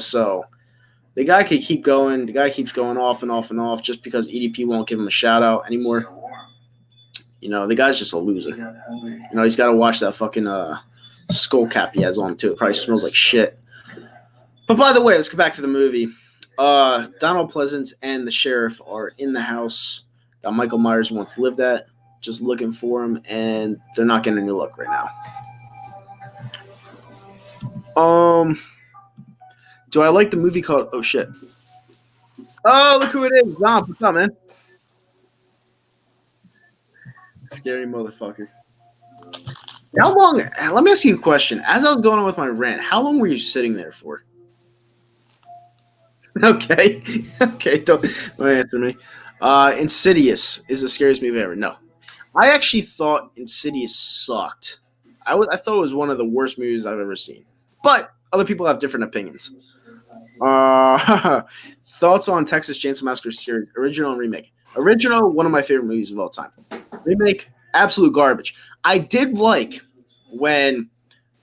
So the guy could keep going. The guy keeps going off and off and off just because EDP won't give him a shout out anymore. The guy's just a loser. He's got to watch that fucking skull cap he has on too. It probably smells like shit. But by the way, let's get back to the movie. Donald Pleasance and the sheriff are in the house that Michael Myers once lived at, just looking for him, and they're not getting any luck right now. Do I like the movie called Oh Shit? Oh, look who it is. Zomp, what's up, man? Scary motherfucker. How long? Let me ask you a question. As I was going on with my rant, how long were you sitting there for? Okay. Don't answer me. Insidious is the scariest movie ever. No. I actually thought Insidious sucked. I thought it was one of the worst movies I've ever seen. But other people have different opinions. Thoughts on Texas Chainsaw Massacre series, original and remake. Original, one of my favorite movies of all time. Remake, absolute garbage. I did like when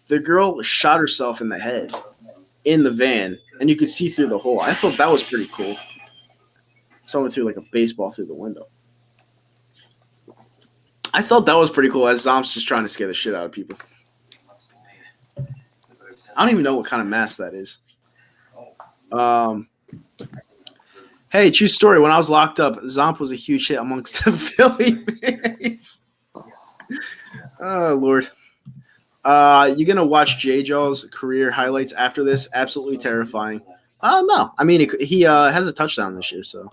the girl shot herself in the head in the van, and you could see through the hole. I thought that was pretty cool. Someone threw like a baseball through the window. I thought that was pretty cool as Zomp's just trying to scare the shit out of people. I don't even know what kind of mask that is. Hey, true story. When I was locked up, Zomp was a huge hit amongst the Philly mates. Oh, Lord. You going to watch J. Jaw's career highlights after this? Absolutely terrifying. No. I mean, he has a touchdown this year, so.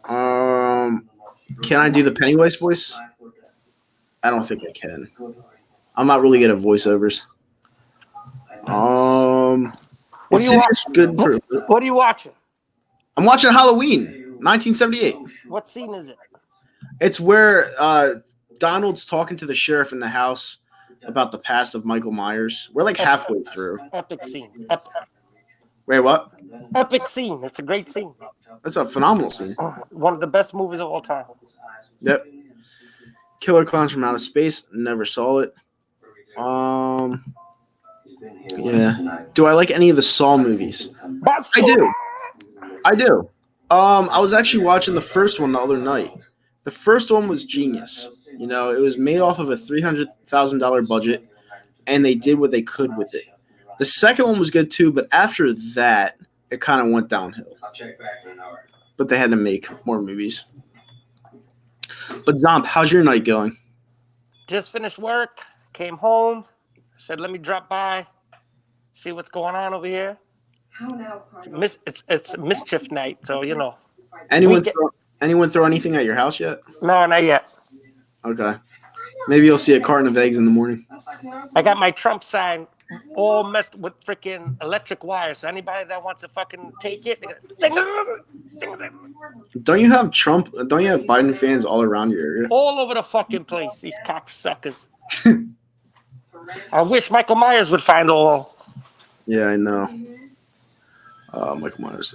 Can I do the Pennywise voice? I don't think I can. I'm not really good at voiceovers. What are you watching? Good for, what are you watching? I'm watching Halloween, 1978. What scene is it? It's where Donald's talking to the sheriff in the house about the past of Michael Myers. We're like halfway through. Epic scene. Epic. Wait, what? Epic scene. It's a great scene. That's a phenomenal scene. One of the best movies of all time. Yep. Killer Clowns from Outer Space. Never saw it. Yeah. Do I like any of the Saw movies? I do. I was actually watching the first one the other night. The first one was genius. It was made off of a $300,000 budget, and they did what they could with it. The second one was good too, but after that, it kind of went downhill. But they had to make more movies. But Zomp, how's your night going? Just finished work, came home, said let me drop by, see what's going on over here. It's mischief night, so Anyone throw anything at your house yet? No, not yet. Okay. Maybe you'll see a carton of eggs in the morning. I got my Trump sign all messed with freaking electric wires. So anybody that wants to fucking take it, Don't you have Biden fans all around your area? All over the fucking place, these cocksuckers. I wish Michael Myers would find all. Yeah, I know. Michael Myers.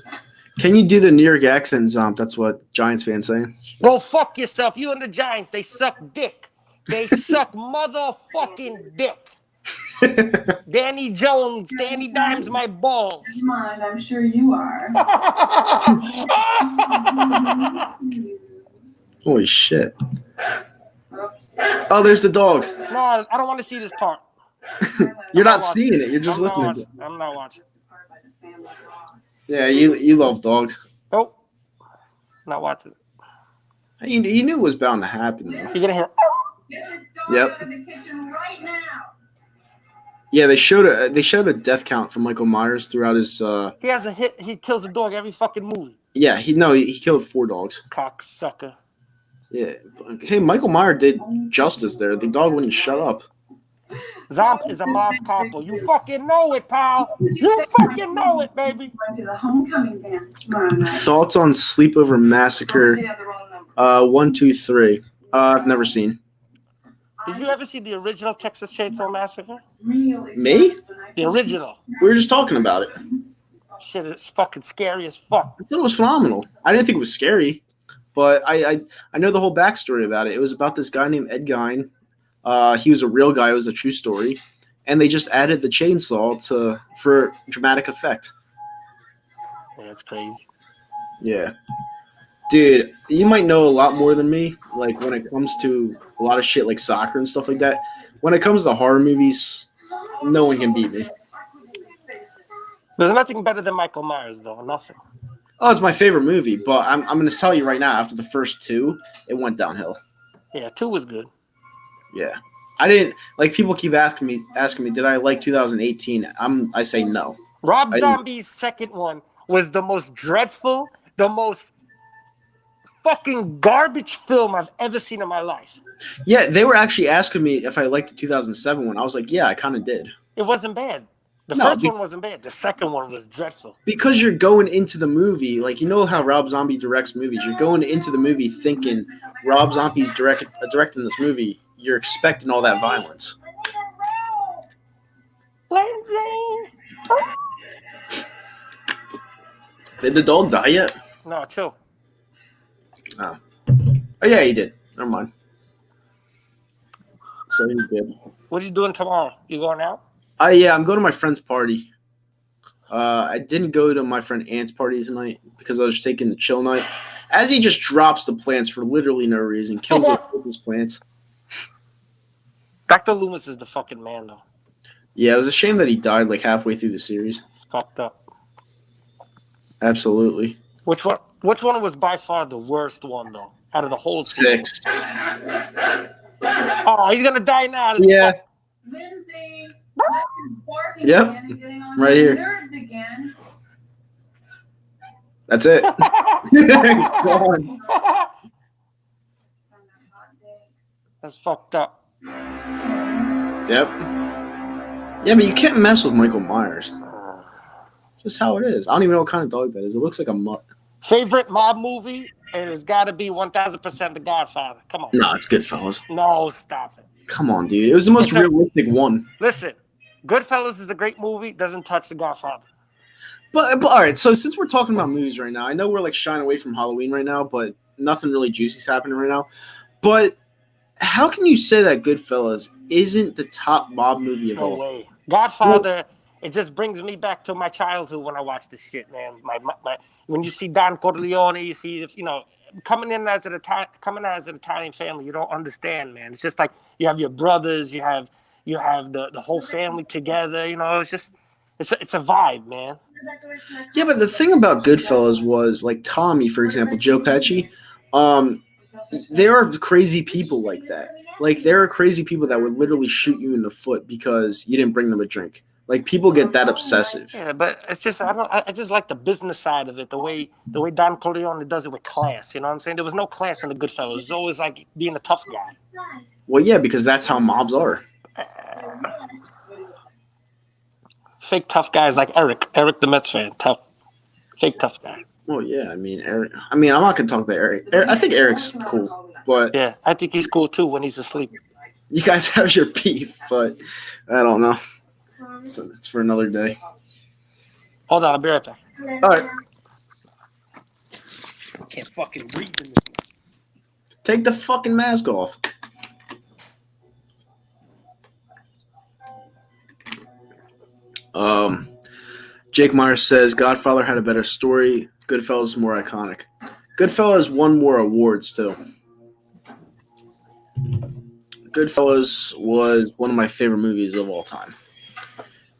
Can you do the New York accent, Zomp? That's what Giants fans saying. Go fuck yourself. You and the Giants, they suck dick. They suck motherfucking dick. Danny Jones, Danny Dimes my balls. Mine, I'm sure you are. Holy shit. Oh, there's the dog. No, I don't want to see this part. You're not watching. seeing it. You're just listening to it. I'm not watching. Yeah, you love dogs. Nope. Not watching. You knew it was bound to happen, though. You're gonna hear. Yep. Yeah, they showed a death count from Michael Myers throughout his. He has a hit. He kills a dog every fucking movie. Yeah, he killed 4 dogs. Cocksucker. Yeah. Hey, Michael Myers did justice there. The dog wouldn't shut up. Zomp is a mob couple. You fucking know it, pal. You fucking know it, baby. Thoughts on Sleepover Massacre? 1, 2, 3. I've never seen. Did you ever see the original Texas Chainsaw Massacre? Me? The original. We were just talking about it. Shit, it's fucking scary as fuck. I thought it was phenomenal. I didn't think it was scary, but I know the whole backstory about it. It was about this guy named Ed Gein. He was a real guy. It was a true story, and they just added the chainsaw for dramatic effect. Yeah, that's crazy. Yeah, dude, you might know a lot more than me. Like when it comes to a lot of shit like soccer and stuff like that. When it comes to horror movies, no one can beat me. There's nothing better than Michael Myers, though. Nothing. Oh, it's my favorite movie, but I'm going to tell you right now, after the first 2, it went downhill. Yeah, 2 was good. Yeah. I didn't, like, people keep asking me, did I like 2018? I say no. Rob Zombie's second one was the most dreadful, the most fucking garbage film I've ever seen in my life. Yeah, they were actually asking me if I liked the 2007 one. I was like, yeah, I kind of did. It wasn't bad. The first one wasn't bad. The second one was dreadful. Because you're going into the movie, like, you know how Rob Zombie directs movies. You're going into the movie thinking Rob Zombie's directing this movie. You're expecting all that violence. Lindsay! Did the dog die yet? No, chill. Oh, yeah, he did. Never mind. So he did. What are you doing tomorrow? You going out? Yeah, I'm going to my friend's party. I didn't go to my friend Ant's party tonight because I was taking the chill night. As he just drops the plants for literally no reason, kills his plants. Dr. Loomis is the fucking man, though. Yeah, it was a shame that he died like halfway through the series. It's fucked up. Absolutely. Which one was by far the worst one, though, out of the whole 6. Oh, he's gonna die now. Yeah. Lindsay, Yep. Right here. Again. That's it. Go on. That's fucked up. Yep. Yeah, but you can't mess with Michael Myers. Just how it is. I don't even know what kind of dog that is. It looks like a mutt. Favorite mob movie? It has got to be 1000% The Godfather. Come on. No, it's Goodfellas. No, stop it. Come on, dude. It was the most realistic one. Listen, Goodfellas is a great movie. Doesn't touch The Godfather. But all right, so since we're talking about movies right now, I know we're like shying away from Halloween right now, but nothing really juicy's happening right now. But how can you say that Goodfellas isn't the top mob movie of all? No way. Godfather, it just brings me back to my childhood when I watch this shit, man. My when you see Don Corleone, you see, coming as an Italian family, you don't understand, man. It's just like you have your brothers, you have the whole family together. It's just it's a vibe, man. Yeah, but the thing about Goodfellas was like Tommy, for example, Joe Pesci. There are crazy people like that. Like there are crazy people that would literally shoot you in the foot because you didn't bring them a drink. Like people get that obsessive. Yeah, but it's just I just like the business side of it, the way Don Corleone does it with class. You know what I'm saying? There was no class in the Goodfellas. It was always like being a tough guy. Well, yeah, because that's how mobs are. Fake tough guys like Eric the Mets fan, tough, fake tough guy. Well, yeah, I mean Eric. I mean, I'm not gonna talk about Eric. I think Eric's cool, but yeah, I think he's cool too when he's asleep. You guys have your beef, but I don't know. So it's for another day. Hold on, I'll be right back. All right. I can't fucking breathe in this. Take the fucking mask off. Jake Myers says Godfather had a better story. Goodfellas is more iconic. Goodfellas won more awards too. Goodfellas was one of my favorite movies of all time.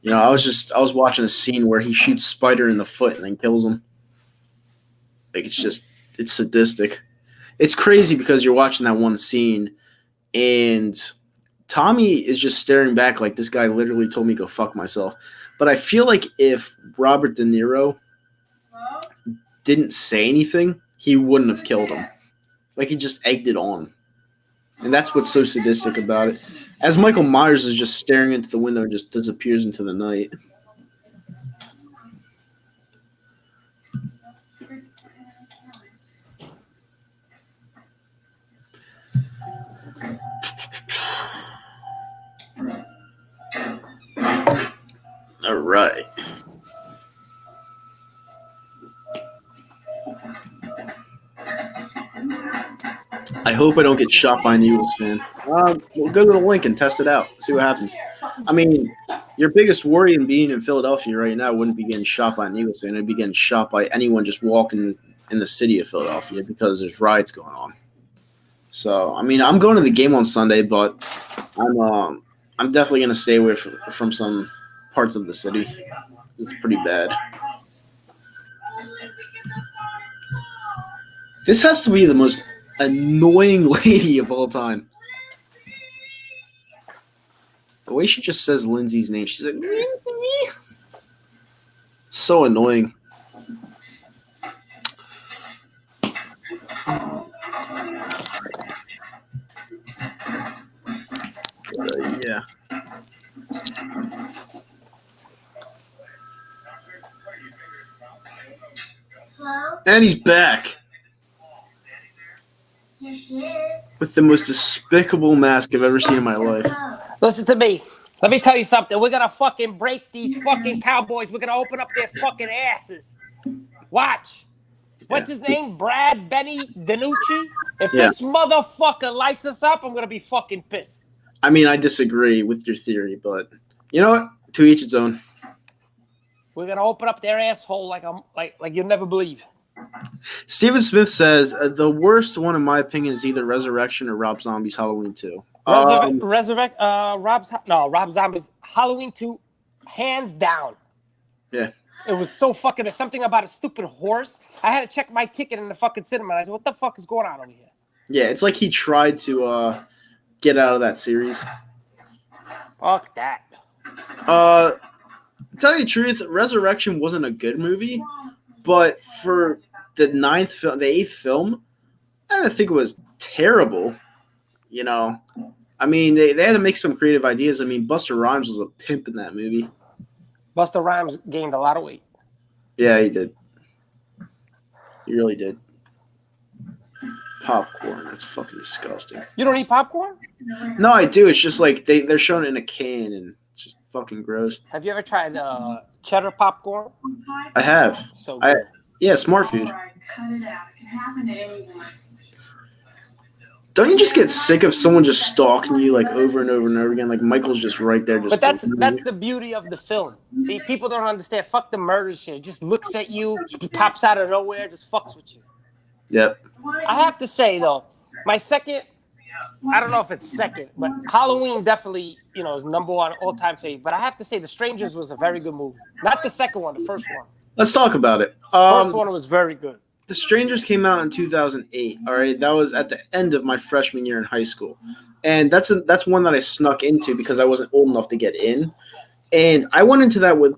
You know, I was watching a scene where he shoots Spider in the foot and then kills him. Like it's sadistic. It's crazy because you're watching that one scene and Tommy is just staring back like this guy literally told me to go fuck myself. But I feel like if Robert De Niro didn't say anything, he wouldn't have killed him. Like he just egged it on. And that's what's so sadistic about it. As Michael Myers is just staring into the window and just disappears into the night. All right. I hope I don't get shot by an Eagles fan. We'll go to the link and test it out. See what happens. I mean, your biggest worry in being in Philadelphia right now wouldn't be getting shot by an Eagles fan. It'd be getting shot by anyone just walking in the city of Philadelphia because there's riots going on. So, I mean, I'm going to the game on Sunday, but I'm definitely going to stay away from some parts of the city. It's pretty bad. This has to be the most annoying lady of all time. The way she just says Lindsay's name, she's like, Lindsay. So annoying. Yeah. And he's back. With the most despicable mask I've ever seen in my life. Listen to me. Let me tell you something. We're going to fucking break these fucking Cowboys. We're going to open up their fucking asses. Watch. What's his name? Brad Benny DiNucci? If this motherfucker lights us up, I'm going to be fucking pissed. I mean, I disagree with your theory, but you know what? To each its own. We're going to open up their asshole like you'll never believe. Steven Smith says the worst one, in my opinion, is either Resurrection or Rob Zombie's Halloween 2. Rob Zombie's Halloween 2, hands down. Yeah. It was so fucking, there's something about a stupid horse. I had to check my ticket in the fucking cinema. And I said, what the fuck is going on over here? Yeah, it's like he tried to get out of that series. Fuck that. To tell you the truth, Resurrection wasn't a good movie, but for the eighth film, I don't think it was terrible. You know, I mean, they had to make some creative ideas. I mean, Busta Rhymes was a pimp in that movie. Busta Rhymes gained a lot of weight. Yeah, he did. He really did. Popcorn, that's fucking disgusting. You don't eat popcorn? No, I do. It's just like they're showing it in a can, and it's just fucking gross. Have you ever tried cheddar popcorn? I have. So good. Yeah, Smart Food. Cut it out. It can happen to anyone. Don't you just get sick of someone just stalking you like over and over and over again? Like Michael's just right there. Just but that's the beauty of the film. See, people don't understand. Fuck the murder shit. It just looks at you, pops out of nowhere, just fucks with you. Yep. I have to say though, my second, I don't know if it's second, but Halloween definitely, is number one all-time favorite. But I have to say The Strangers was a very good movie. Not the second one, the first one. Let's talk about it. First one was very good. The Strangers came out in 2008. All right, that was at the end of my freshman year in high school, and that's one that I snuck into because I wasn't old enough to get in, and I went into that with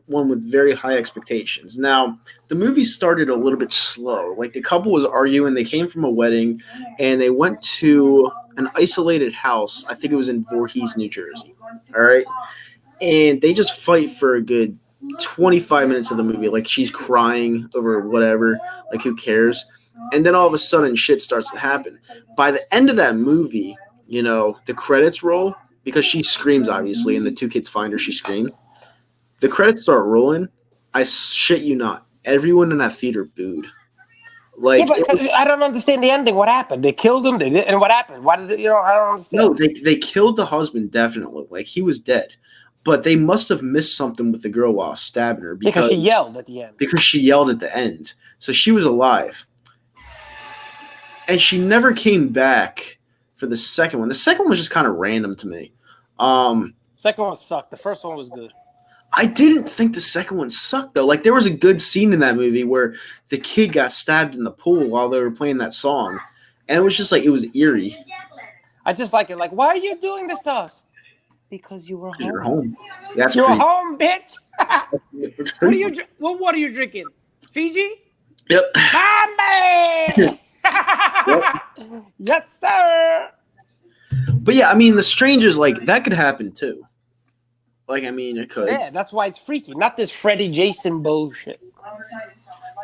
very high expectations. Now the movie started a little bit slow. Like the couple was arguing. They came from a wedding, and they went to an isolated house. I think it was in Voorhees, New Jersey. All right, and they just fight for a good 25 minutes of the movie. Like she's crying over whatever, like who cares? And then all of a sudden shit starts to happen. By the end of that movie, the credits roll because she screams, obviously, and the two kids find her, she screams. The credits start rolling. I shit you not. Everyone in that theater booed. Like, yeah, but I don't understand the ending. What happened? They killed him. They did, and what happened? Why did they, I don't understand. No, they killed the husband, definitely. Like he was dead. But they must have missed something with the girl while stabbing her. Because she yelled at the end. Because she yelled at the end. So she was alive. And she never came back for the second one. The second one was just kind of random to me. Second one sucked. The first one was good. I didn't think the second one sucked though. Like there was a good scene in that movie where the kid got stabbed in the pool while they were playing that song, and it was just like it was eerie. I just like it. Like, why are you doing this to us? Because you were home. You're home. That's You're creepy. home, bitch. What are you? What water are you drinking? Fiji? Yep. Bombay. Yes, sir. But yeah, I mean, The Strangers, like that could happen too. Like, I mean, it could. Yeah, that's why it's freaky. Not this Freddy Jason bullshit.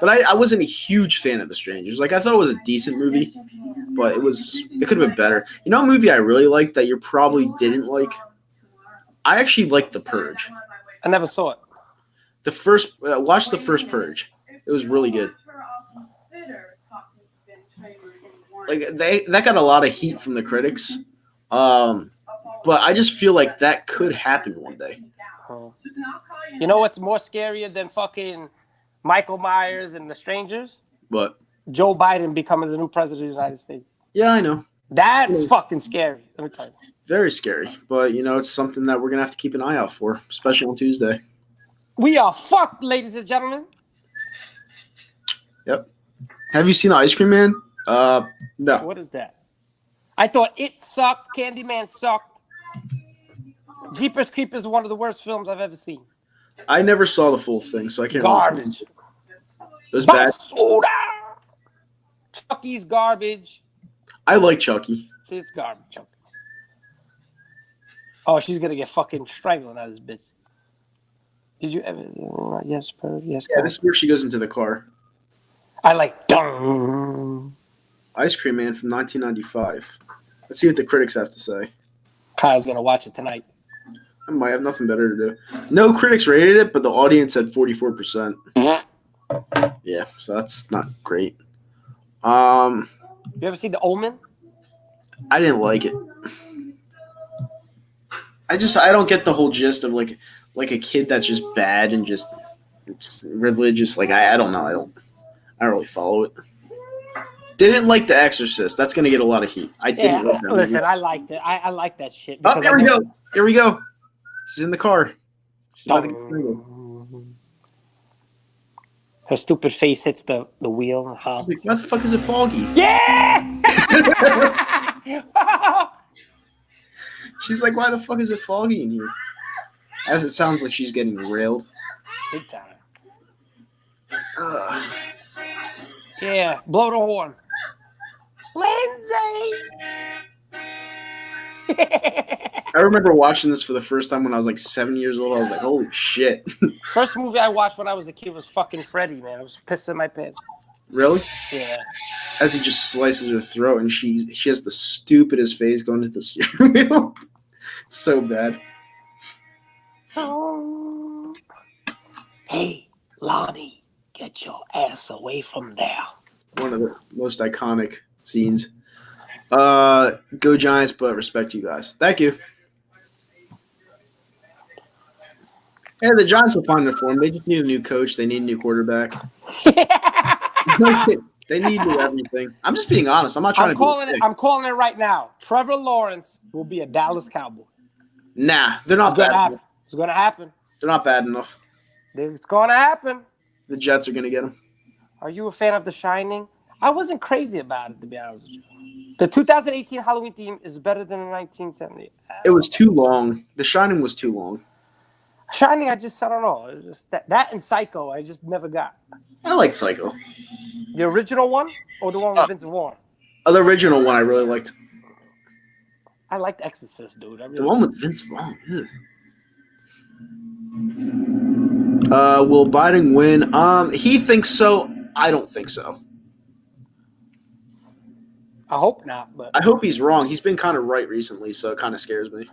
But I wasn't a huge fan of The Strangers. Like, I thought it was a decent movie, but it could have been better. You know, a movie I really liked that you probably didn't like. I actually liked The Purge. I never saw it. Watch the first Purge. It was really good. Like that got a lot of heat from the critics, but I just feel like that could happen one day. You know what's more scarier than fucking Michael Myers and The Strangers? But Joe Biden becoming the new president of the United States. yeah, I know. That's fucking scary. Let me tell you. Very scary, but you know it's something that we're gonna have to keep an eye out for, especially on Tuesday. We are fucked, ladies and gentlemen. Yep. Have you seen the Ice Cream Man? No. What is that? I thought it sucked. Candyman sucked. Jeepers Creepers is one of the worst films I've ever seen. I never saw the full thing, so I can't. Garbage. It was bad. Basura. Chucky's garbage. I like Chucky. See, it's garbage, Chucky. Oh, she's gonna get fucking strangled out of this bitch. Did you ever? Yes, per yes. Yeah, this is where she goes into the car. I like dung. Ice Cream Man from 1995. Let's see what the critics have to say. Kyle's gonna watch it tonight. I might have nothing better to do. No critics rated it, but the audience had 44%. Yeah, so that's not great. You ever see The Omen? I didn't like it. I don't get the whole gist of like a kid that's just bad and just religious. Like I don't know. I don't really follow it. Didn't like The Exorcist. That's gonna get a lot of heat. I didn't like that listen, movie. I liked it. I like that shit. Oh, there we go. Here we go. She's in the car. She's about to get strangled. Her stupid face hits the wheel and hops. She's like, why the fuck is it foggy? Yeah! She's like, why the fuck is it foggy in here? As it sounds like she's getting railed. Big time. Ugh. Yeah, blow the horn. Lindsay! I remember watching this for the first time when I was like 7 years old. I was like, holy shit. First movie I watched when I was a kid was fucking Freddy, man. I was pissing my pants. Really? Yeah. As he just slices her throat and she has the stupidest face going to the steering wheel. It's so bad. Oh. Hey, Lonnie, get your ass away from there. One of the most iconic scenes. Go Giants, but respect you guys. Thank you. Yeah, the Giants will find their form. They just need a new coach. They need a new quarterback. They need new everything. I'm just being honest. I'm not trying I'm calling it right now. Trevor Lawrence will be a Dallas Cowboy. Nah, they're not bad enough. It's going to happen. They're not bad enough. It's going to happen. The Jets are going to get him. Are you a fan of The Shining? I wasn't crazy about it, to be honest with you. The 2018 Halloween theme is better than the 1970. It was too long. The Shining was too long. Shining, I don't know. It was just that and Psycho, I just never got. I like Psycho. The original one or the one with Vince Vaughn? The original one I really liked. I liked Exorcist, dude. The one with Vince Vaughn. Ew. Will Biden win? He thinks so. I don't think so. I hope not, but I hope he's wrong. He's been kind of right recently, so it kind of scares me.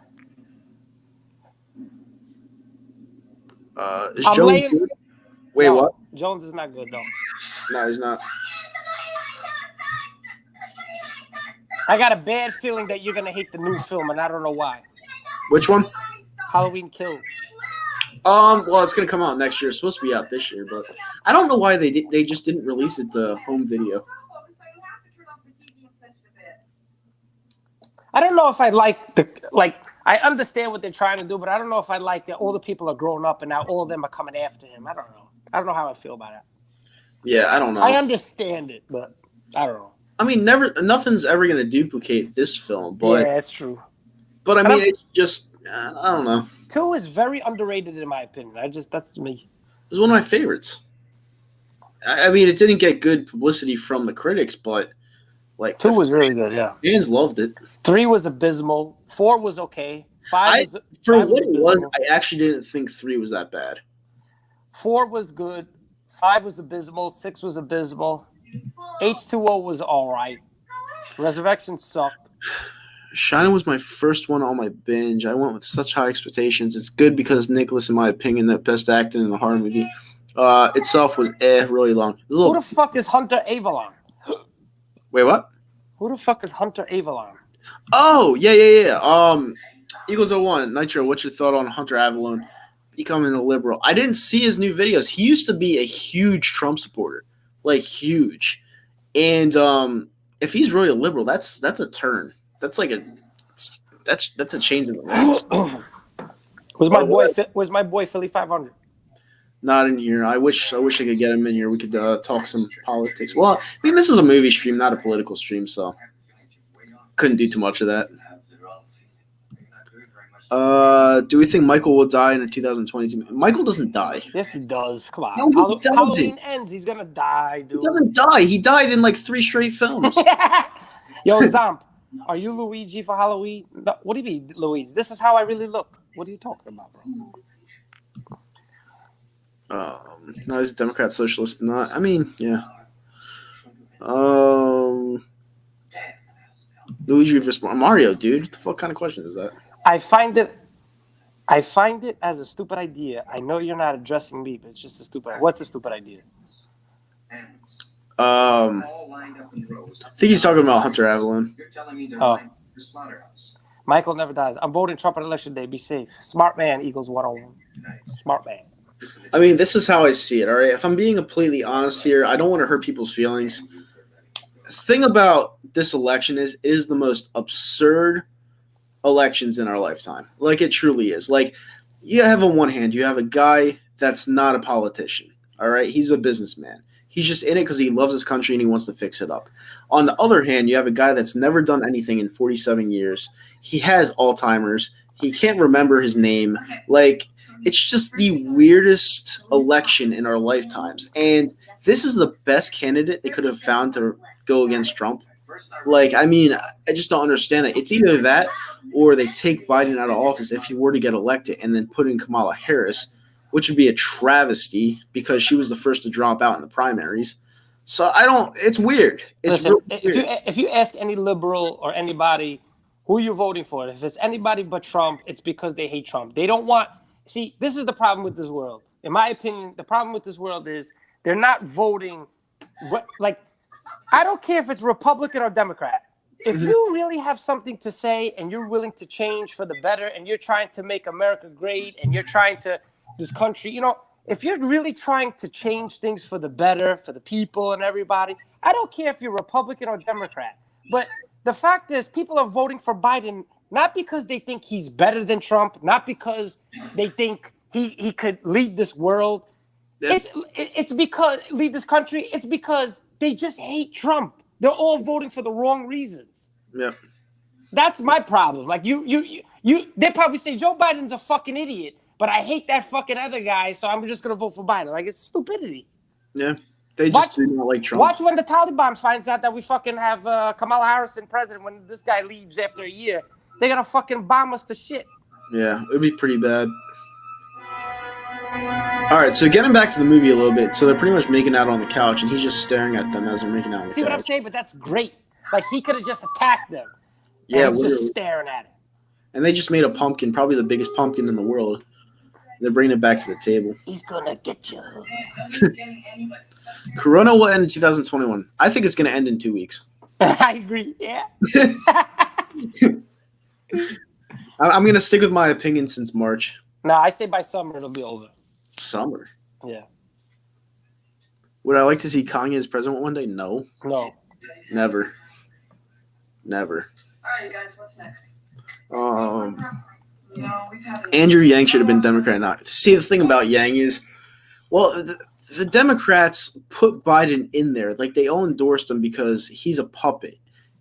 Is Jones good? Wait, no, what? Jones is not good, though. No, he's not. I got a bad feeling that you're going to hate the new film, and I don't know why. Which one? Halloween Kills. Well, it's gonna come out next year. It's supposed to be out this year, but I don't know why they just didn't release it to home video. I don't know if I like the like. I understand what they're trying to do, but I don't know if I like that all the people are grown up and now all of them are coming after him. I don't know. I don't know how I feel about it. Yeah, I don't know. I understand it, but I don't know. I mean, nothing's ever going to duplicate this film, but Yeah, it's true. I mean, it's just I don't know. 2 is very underrated in my opinion. That's me. It's one of my favorites. I mean, it didn't get good publicity from the critics, but like 2 was really good. Yeah. fans loved it. 3 was abysmal. 4 was okay. 5 was for 5 what it was. abysmal. I actually didn't think 3 was that bad. 4 was good. 5 was abysmal. 6 was abysmal. H2O was all right. Resurrection sucked. Shining was my first one on my binge. I went with such high expectations. It's good because Nicholas, in my opinion, the best acting in a horror movie. Itself was really long. Who the fuck is Hunter Avalon? Wait, what? Who the fuck is Hunter Avalon? Oh, yeah. Eagles 01, Nitro, what's your thought on Hunter Avalon becoming a liberal? I didn't see his new videos. He used to be a huge Trump supporter. Like, huge. And if he's really a liberal, that's a turn. That's like that's a change in the rules. Was my boy Philly 500? Not in here. I wish I could get him in here. We could talk some politics. Well, I mean, this is a movie stream, not a political stream, so couldn't do too much of that. Do we think Michael will die in a 2022? Michael doesn't die. Yes, he does. Come on. No, he doesn't. Halloween ends. He's gonna die, dude. He doesn't die. He died in like 3 straight films. Yo, Zomp, are you Luigi for Halloween? No, what do you mean, Luigi? This is how I really look. What are you talking about, bro? No, he's a Democrat, socialist. Not. I mean, yeah. Luigi versus Mario, dude. What the fuck kind of question is that? I find it as a stupid idea. I know you're not addressing me, but it's just a stupid. What's a stupid idea? I think he's talking about Hunter Avalon. Oh. Michael never dies. I'm voting Trump on election day. Be safe. Smart man, Eagles 101. Smart man. I mean, this is how I see it, all right? If I'm being completely honest here, I don't want to hurt people's feelings. The thing about this election is it is the most absurd elections in our lifetime. Like, it truly is. Like, you have on one hand, you have a guy that's not a politician, all right? He's a businessman. He's just in it because he loves his country and he wants to fix it up. On the other hand, you have a guy that's never done anything in 47 years. He has Alzheimer's. He can't remember his name. Like, it's just the weirdest election in our lifetimes. And this is the best candidate they could have found to go against Trump. Like, I mean, I just don't understand it. It's either that or they take Biden out of office if he were to get elected and then put in Kamala Harris, which would be a travesty because she was the first to drop out in the primaries. So it's weird. Listen, if you ask any liberal or anybody who you're voting for, if it's anybody but Trump, it's because they hate Trump. They don't want – see, this is the problem with this world. In my opinion, the problem with this world is they're not voting like I don't care if it's Republican or Democrat. If you really have something to say and you're willing to change for the better and you're trying to make America great and you're trying to this country, you know, if you're really trying to change things for the better, for the people and everybody, I don't care if you're Republican or Democrat. But the fact is people are voting for Biden not because they think he's better than Trump, not because they think he could lead this world. Yeah. It's because lead this country. It's because they just hate Trump. They're all voting for the wrong reasons. Yeah. That's my problem. Like they probably say Joe Biden's a fucking idiot, but I hate that fucking other guy, so I'm just gonna vote for Biden. Like, it's stupidity. Yeah. They just do not like Trump. Watch when the Taliban finds out that we fucking have Kamala Harris in president. When this guy leaves after a year, they're gonna fucking bomb us to shit. Yeah, it'd be pretty bad. All right, so getting back to the movie a little bit. So they're pretty much making out on the couch, and he's just staring at them as they're making out on the couch. See what I'm saying? But that's great. Like, he could have just attacked them. Yeah, he's just staring at it. And they just made a pumpkin, probably the biggest pumpkin in the world. They're bringing it back to the table. He's gonna get you. Corona will end in 2021. I think it's going to end in 2 weeks. I agree. Yeah. I'm going to stick with my opinion since March. No, I say by summer it'll be over. Summer? Yeah. Would I like to see Kanye as president one day? No. No. Never. right, guys, what's next? Um, Andrew Yang should have been Democrat. Not see the thing about Yang is, well, the Democrats put Biden in there, like they all endorsed him because he's a puppet.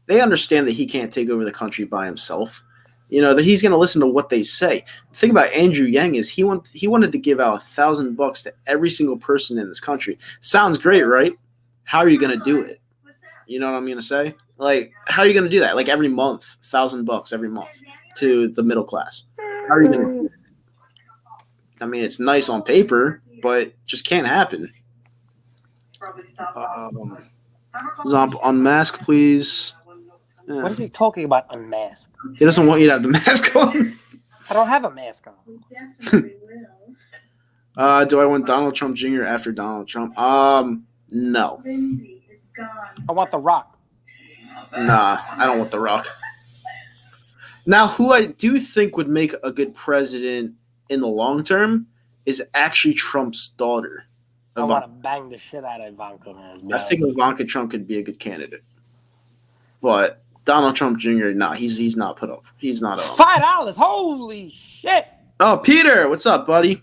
They understand that he can't take over the country by himself. That he's going to listen to what they say. The thing about Andrew Yang is he wanted to give out $1,000 to every single person in this country. Sounds great, right? How are you going to do it? You know what I'm going to say? Like, how are you going to do that? Like every month, $1,000 every month to the middle class. How are you going to do it? I mean, it's nice on paper, but just can't happen. Zomp, unmask, please. Yeah. What is he talking about? Unmask. He doesn't want you to have the mask on. I don't have a mask on. Do I want Donald Trump Jr. after Donald Trump? No. I want The Rock. Nah, I don't want The Rock. Now, who I do think would make a good president in the long term is actually Trump's daughter. I want to bang the shit out of Ivanka, man. I think Ivanka Trump could be a good candidate. But Donald Trump Jr., nah, he's not put up. He's not up. $5. Holy shit. Oh, Peter, what's up, buddy?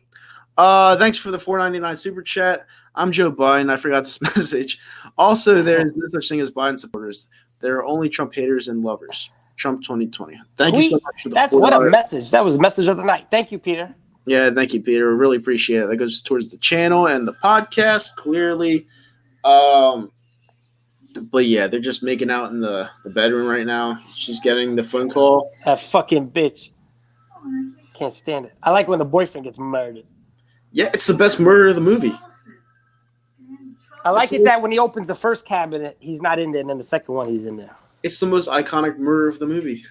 Thanks for the $4.99 super chat. I'm Joe Biden. I forgot this message. Also, there's no such thing as Biden supporters. There are only Trump haters and lovers. Trump 2020. Thank you so much for the That's what a message. That was the message of the night. Thank you, Peter. Yeah, thank you, Peter. Really appreciate it. That goes towards the channel and the podcast, clearly. But yeah, they're just making out in the bedroom right now. She's getting the phone call. That fucking bitch. Can't stand it. I like when the boyfriend gets murdered. Yeah, it's the best murder of the movie. I like it that when he opens the first cabinet, he's not in there, and then the second one, he's in there. It's the most iconic murder of the movie.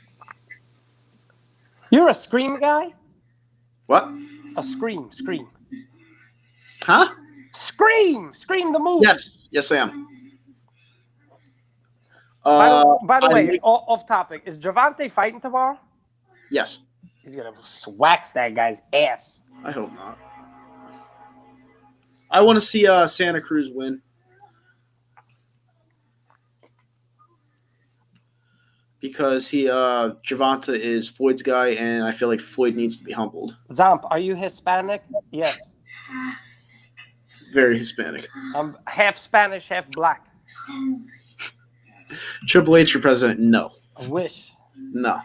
You're a Scream guy? What? A Scream. Huh? Scream the movie. Yes, I am. By the way, off topic, is Javante fighting tomorrow? Yes. He's gonna wax that guy's ass. I hope not. I want to see Santa Cruz win. Because Javante is Floyd's guy, and I feel like Floyd needs to be humbled. Zomp, are you Hispanic? Yes. Very Hispanic. I'm half Spanish, half black. Triple H for president? No. I wish. No.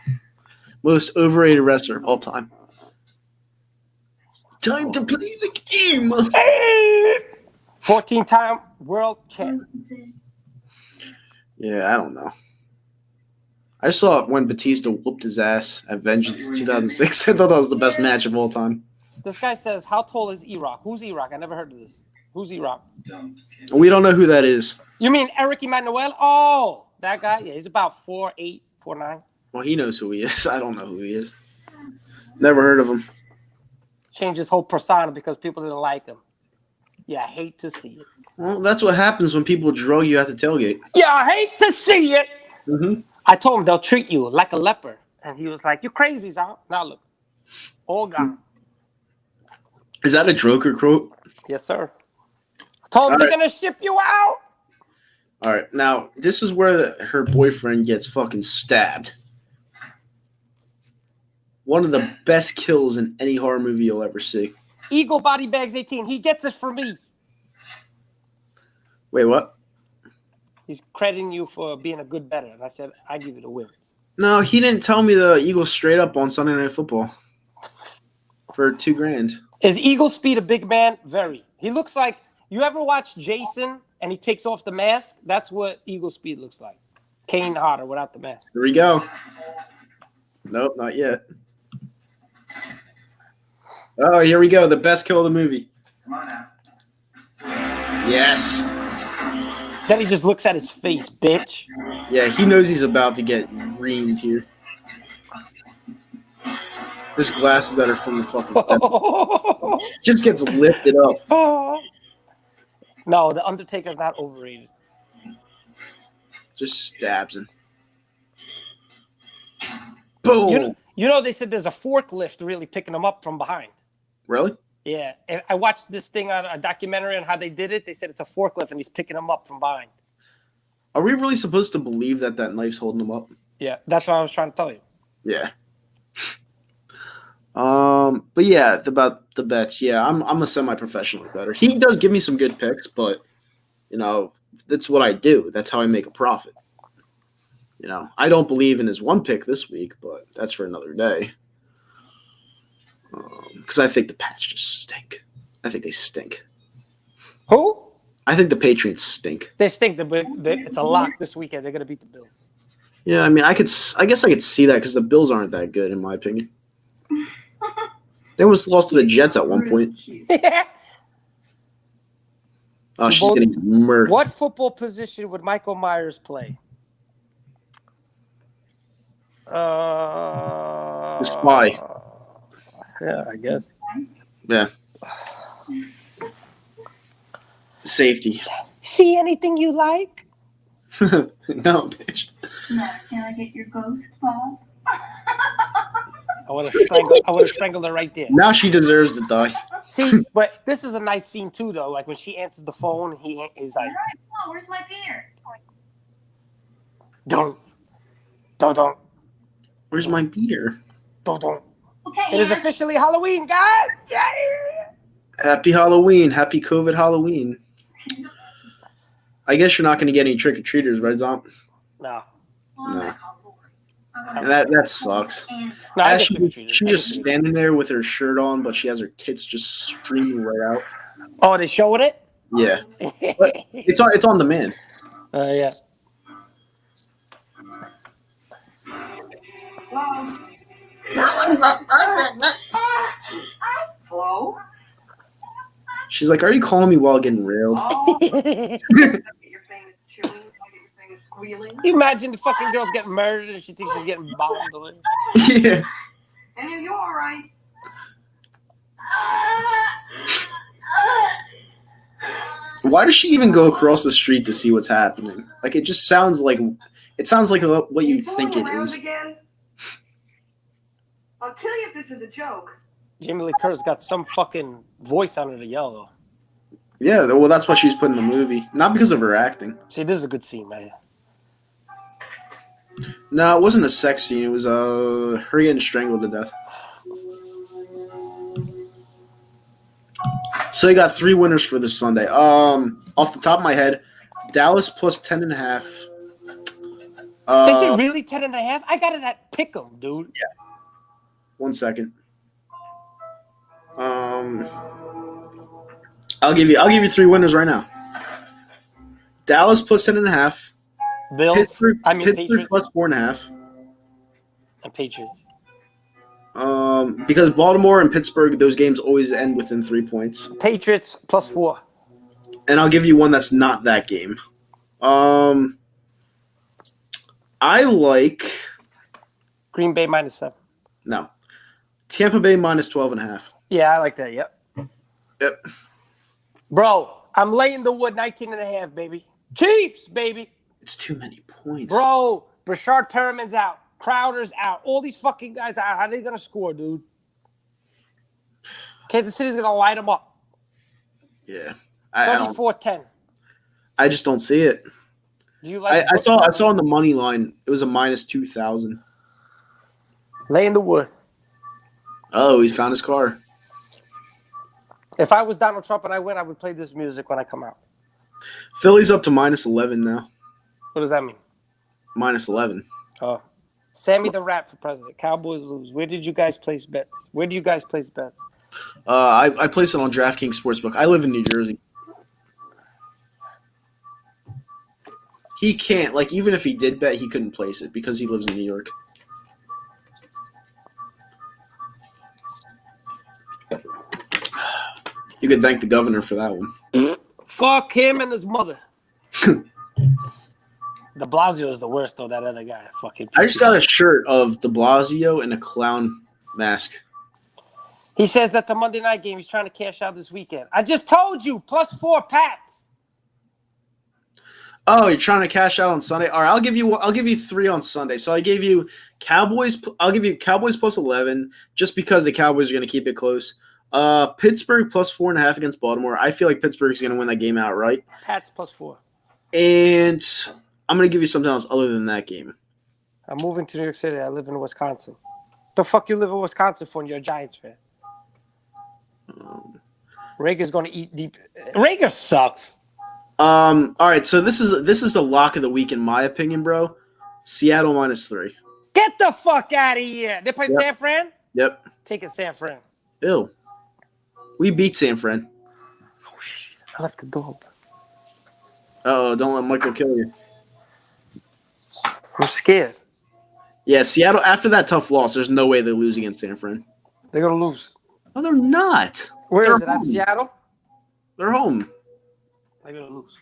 Most overrated wrestler of all time. Time to play the game. 14-time world champ. Yeah, I don't know. I saw when Batista whooped his ass at Vengeance 2006. I thought that was the best match of all time. This guy says, how tall is E-Rock? Who's E-Rock? I never heard of this. Who's E-Rock? We don't know who that is. You mean Eric Emanuel? Oh, that guy? Yeah, he's about 4'8", 4'9". Well, he knows who he is. I don't know who he is. Never heard of him. Changed his whole persona because people didn't like him. Yeah, I hate to see it. Well, that's what happens when people drug you at the tailgate. Yeah, I hate to see it. Mm-hmm. I told him they'll treat you like a leper. And he was like, you're crazy, Zon. Now look, all gone. Is that a Joker quote? Yes, sir. I told him they're going to ship you out. All right. Now, this is where her boyfriend gets fucking stabbed. One of the best kills in any horror movie you'll ever see. Eagle Body Bags 18. He gets it for me. Wait, what? He's crediting you for being a good bettor. And I said, I give you the win. No, he didn't tell me the Eagles straight up on Sunday Night Football for $2,000. Is Eagle Speed a big man? Very. He looks like, you ever watch Jason and he takes off the mask? That's what Eagle Speed looks like. Kane Hodder without the mask. Here we go. Nope, not yet. Oh, here we go. The best kill of the movie. Come on now. Yes. Then he just looks at his face, bitch. Yeah, he knows he's about to get reamed here. There's glasses that are from the fucking step. Just gets lifted up. No, the Undertaker's not overrated. Just stabs him. Boom. You know they said there's a forklift really picking him up from behind. Really? Yeah, and I watched this thing on a documentary on how they did it. They said it's a forklift and he's picking him up from behind. Are we really supposed to believe that knife's holding him up? Yeah, that's what I was trying to tell you. Yeah. But yeah, about the bets. Yeah, I'm a semi-professional bettor. He does give me some good picks, but that's what I do. That's how I make a profit. I don't believe in his one pick this week, but that's for another day. Because I think the Pats just stink. I think they stink. Who? I think the Patriots stink. They stink. It's a lock this weekend. They're gonna beat the Bills. Yeah, I mean, I guess I could see that because the Bills aren't that good, in my opinion. They almost lost to the Jets at one point. Oh, she's getting murked. What football position would Michael Myers play? The spy. Yeah, I guess. Yeah. Safety. See anything you like? No, bitch. No, can I get your ghost ball? I would have strangled her right there. Now she deserves to die. See, but this is a nice scene too, though. Like when she answers the phone, he's like, Oh, where's my beer? don't. Where's my beer? Don't. Okay, It is officially Halloween, guys. Yeah. Happy Halloween. Happy COVID Halloween. I guess you're not going to get any trick-or-treaters, right, Zomp? No. No. That sucks. No, I She's get trick-or-treaters. just standing there with her shirt on, but she has her tits just streaming right out. Oh, they showing it? Yeah. But it's on demand. Yeah. Hello? She's like, are you calling me while getting railed? Oh, get your famous chewing, get your famous squealing. You imagine the fucking girl's getting murdered and she thinks she's getting bombed away. Yeah. And are you all right? Why does she even go across the street to see what's happening? Like, it sounds like what you think it Around is. again? I'll kill you if this is a joke. Jamie Lee Curtis got some fucking voice on her to yell, though. Yeah, well, that's why she's put in the movie. Not because of her acting. See, this is a good scene, man. No, it wasn't a sex scene. It was her getting strangled to death. So you got 3 winners for this Sunday. Off the top of my head, Dallas plus 10.5. Is it really 10.5? I got it at Pick'em, dude. Yeah. 1 second. I'll give you 3 winners right now. Dallas plus 10.5. Bills. Pittsburgh Patriots. plus 4.5. And Patriots. Because Baltimore and Pittsburgh, those games always end within 3 points. Patriots plus 4. And I'll give you one that's not that game. I like Green Bay minus 7. no. Tampa Bay minus 12.5. Yeah, I like that. Yep. Yep. Bro, I'm laying the wood 19.5, baby. Chiefs, baby. It's too many points. Bro, Brashard Perriman's out. Crowder's out. All these fucking guys out. How are they going to score, dude? Kansas City's going to light them up. Yeah. 34-10. I just don't see it. Do you like I saw on the money line, it was a minus 2,000. Laying the wood. Oh, he's found his car. If I was Donald Trump and I win, I would play this music when I come out. Philly's up to minus 11 now. What does that mean? Minus 11. Oh. Sammy the Rat for president. Cowboys lose. Where did you guys place bets? Where do you guys place bets? I placed it on DraftKings Sportsbook. I live in New Jersey. He can't, even if he did bet, he couldn't place it because he lives in New York. You could thank the governor for that one. Fuck him and his mother. De Blasio is the worst, though, that other guy. Fucking I just got a shirt of De Blasio and a clown mask. He says that the Monday night game he's trying to cash out this weekend. I just told you, plus 4 Pats. Oh, you're trying to cash out on Sunday? All right, I'll give you 3 on Sunday. So I gave you Cowboys. I'll give you Cowboys plus 11, just because the Cowboys are going to keep it close. Pittsburgh plus 4.5 against Baltimore. I feel like Pittsburgh's going to win that game outright. Pats plus 4. And I'm going to give you something else other than that game. I'm moving to New York City. I live in Wisconsin. The fuck you live in Wisconsin for? And you're a Giants fan. Rager's going to eat deep. Rager sucks. All right, so this is the lock of the week in my opinion, bro. Seattle -3. Get the fuck out of here. They played Yep. San Fran? Yep. Take it, San Fran. Ew. We beat San Fran. Oh, shit. I left the door open. Oh, don't let Michael kill you. I'm scared. Yeah, Seattle, after that tough loss, there's no way they lose against San Fran. They're going to lose. No, they're not. Where They're is it? At home. Seattle? They're home. They're going to lose.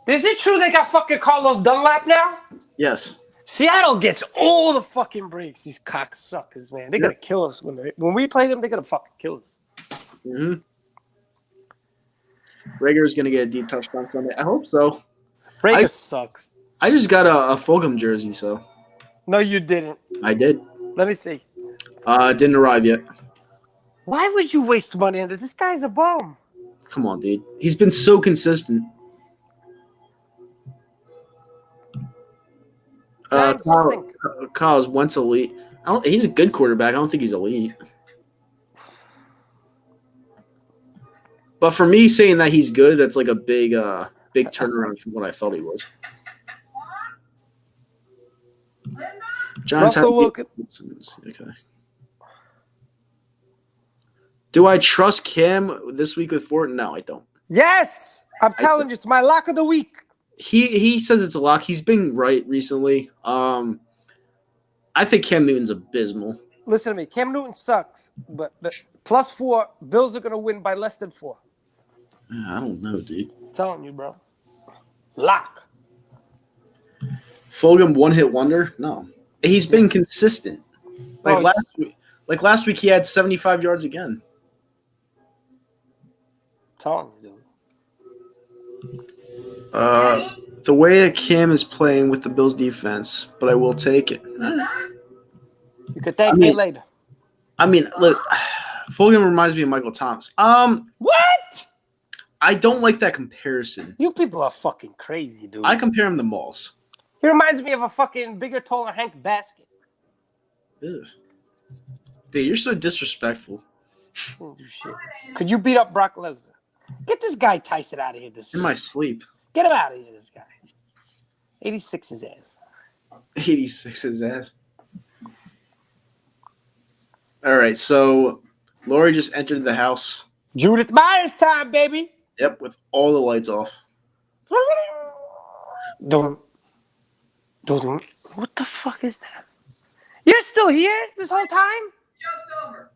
Is it true they got fucking Carlos Dunlap now? Yes. Seattle gets all the fucking breaks. These cocksuckers, man. They're going to kill us. When we play them, they're going to fucking kill us. Mm-hmm. Rager's going to get a deep touchdown Sunday. I hope so. Rager sucks. I just got a Fulgham jersey, so. No, you didn't. I did. Let me see. Didn't arrive yet. Why would you waste money on this? This guy's a bum. Come on, dude. He's been so consistent. Giants stink. Kyle's Wentz elite. He's a good quarterback. I don't think he's elite. But for me, saying that he's good, that's like a big turnaround from what I thought he was. Giants Russell Wilson. Okay. Do I trust Cam this week with Fort? No, I don't. Yes! I'm telling you, it's my lock of the week. He says it's a lock. He's been right recently. I think Cam Newton's abysmal. Listen to me. Cam Newton sucks, but +4, Bills are going to win by less than 4. I don't know, dude. I'm telling you, bro. Lock. Fulgham one-hit wonder? No. He's been consistent. Last week he had 75 yards again. Telling you, dude. The way that Cam is playing with the Bills defense, but I will take it. You could thank me later. I mean, look, Fulgham reminds me of Michael Thomas. What? I don't like that comparison. You people are fucking crazy, dude. I compare him to Moss. He reminds me of a fucking bigger, taller Hank Basket. Ugh. Dude, you're so disrespectful. Oh, shit. Could you beat up Brock Lesnar? Get this guy Tyson out of here. In my sleep. Get him out of here, this guy. 86 his ass. 86 his ass. All right, so Lori just entered the house. Judith Myers time, baby. Yep, with all the lights off. Don't. What the fuck is that? You're still here this whole time? Joke's over.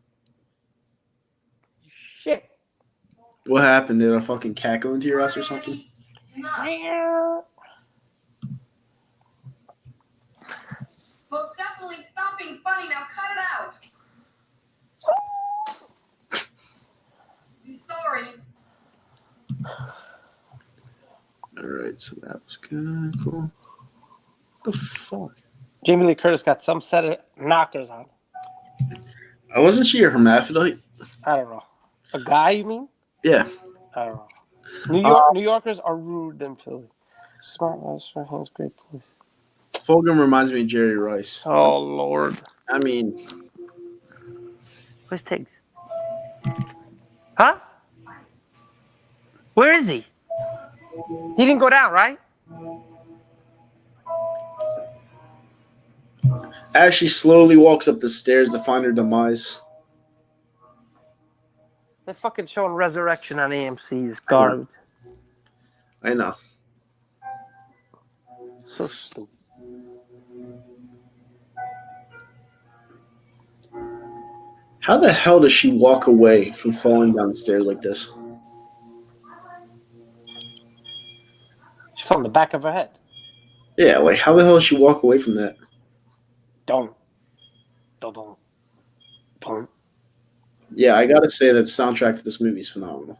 Shit. What happened? Did a fucking cat go into your house or something? Most definitely stop being funny now. Cut it out. I'm sorry. All right, so that was good. Cool. What the fuck? Jamie Lee Curtis got some set of knockers on. Wasn't she a hermaphrodite? I don't know. A guy, you mean? Yeah. I don't know. New Yorkers are rude than Philly. Smart master has great voice. Fulgham reminds me of Jerry Rice. Oh, Lord. I mean, Where's Tiggs? Huh? Where is he? He didn't go down, right? as she slowly walks up the stairs to find her demise. They're fucking showing Resurrection on AMC is garbage. I know. So stupid. How the hell does she walk away from falling down the stairs like this? She fell on the back of her head. Yeah, like how the hell does she walk away from that? Don't. Yeah, I gotta say that the soundtrack to this movie is phenomenal.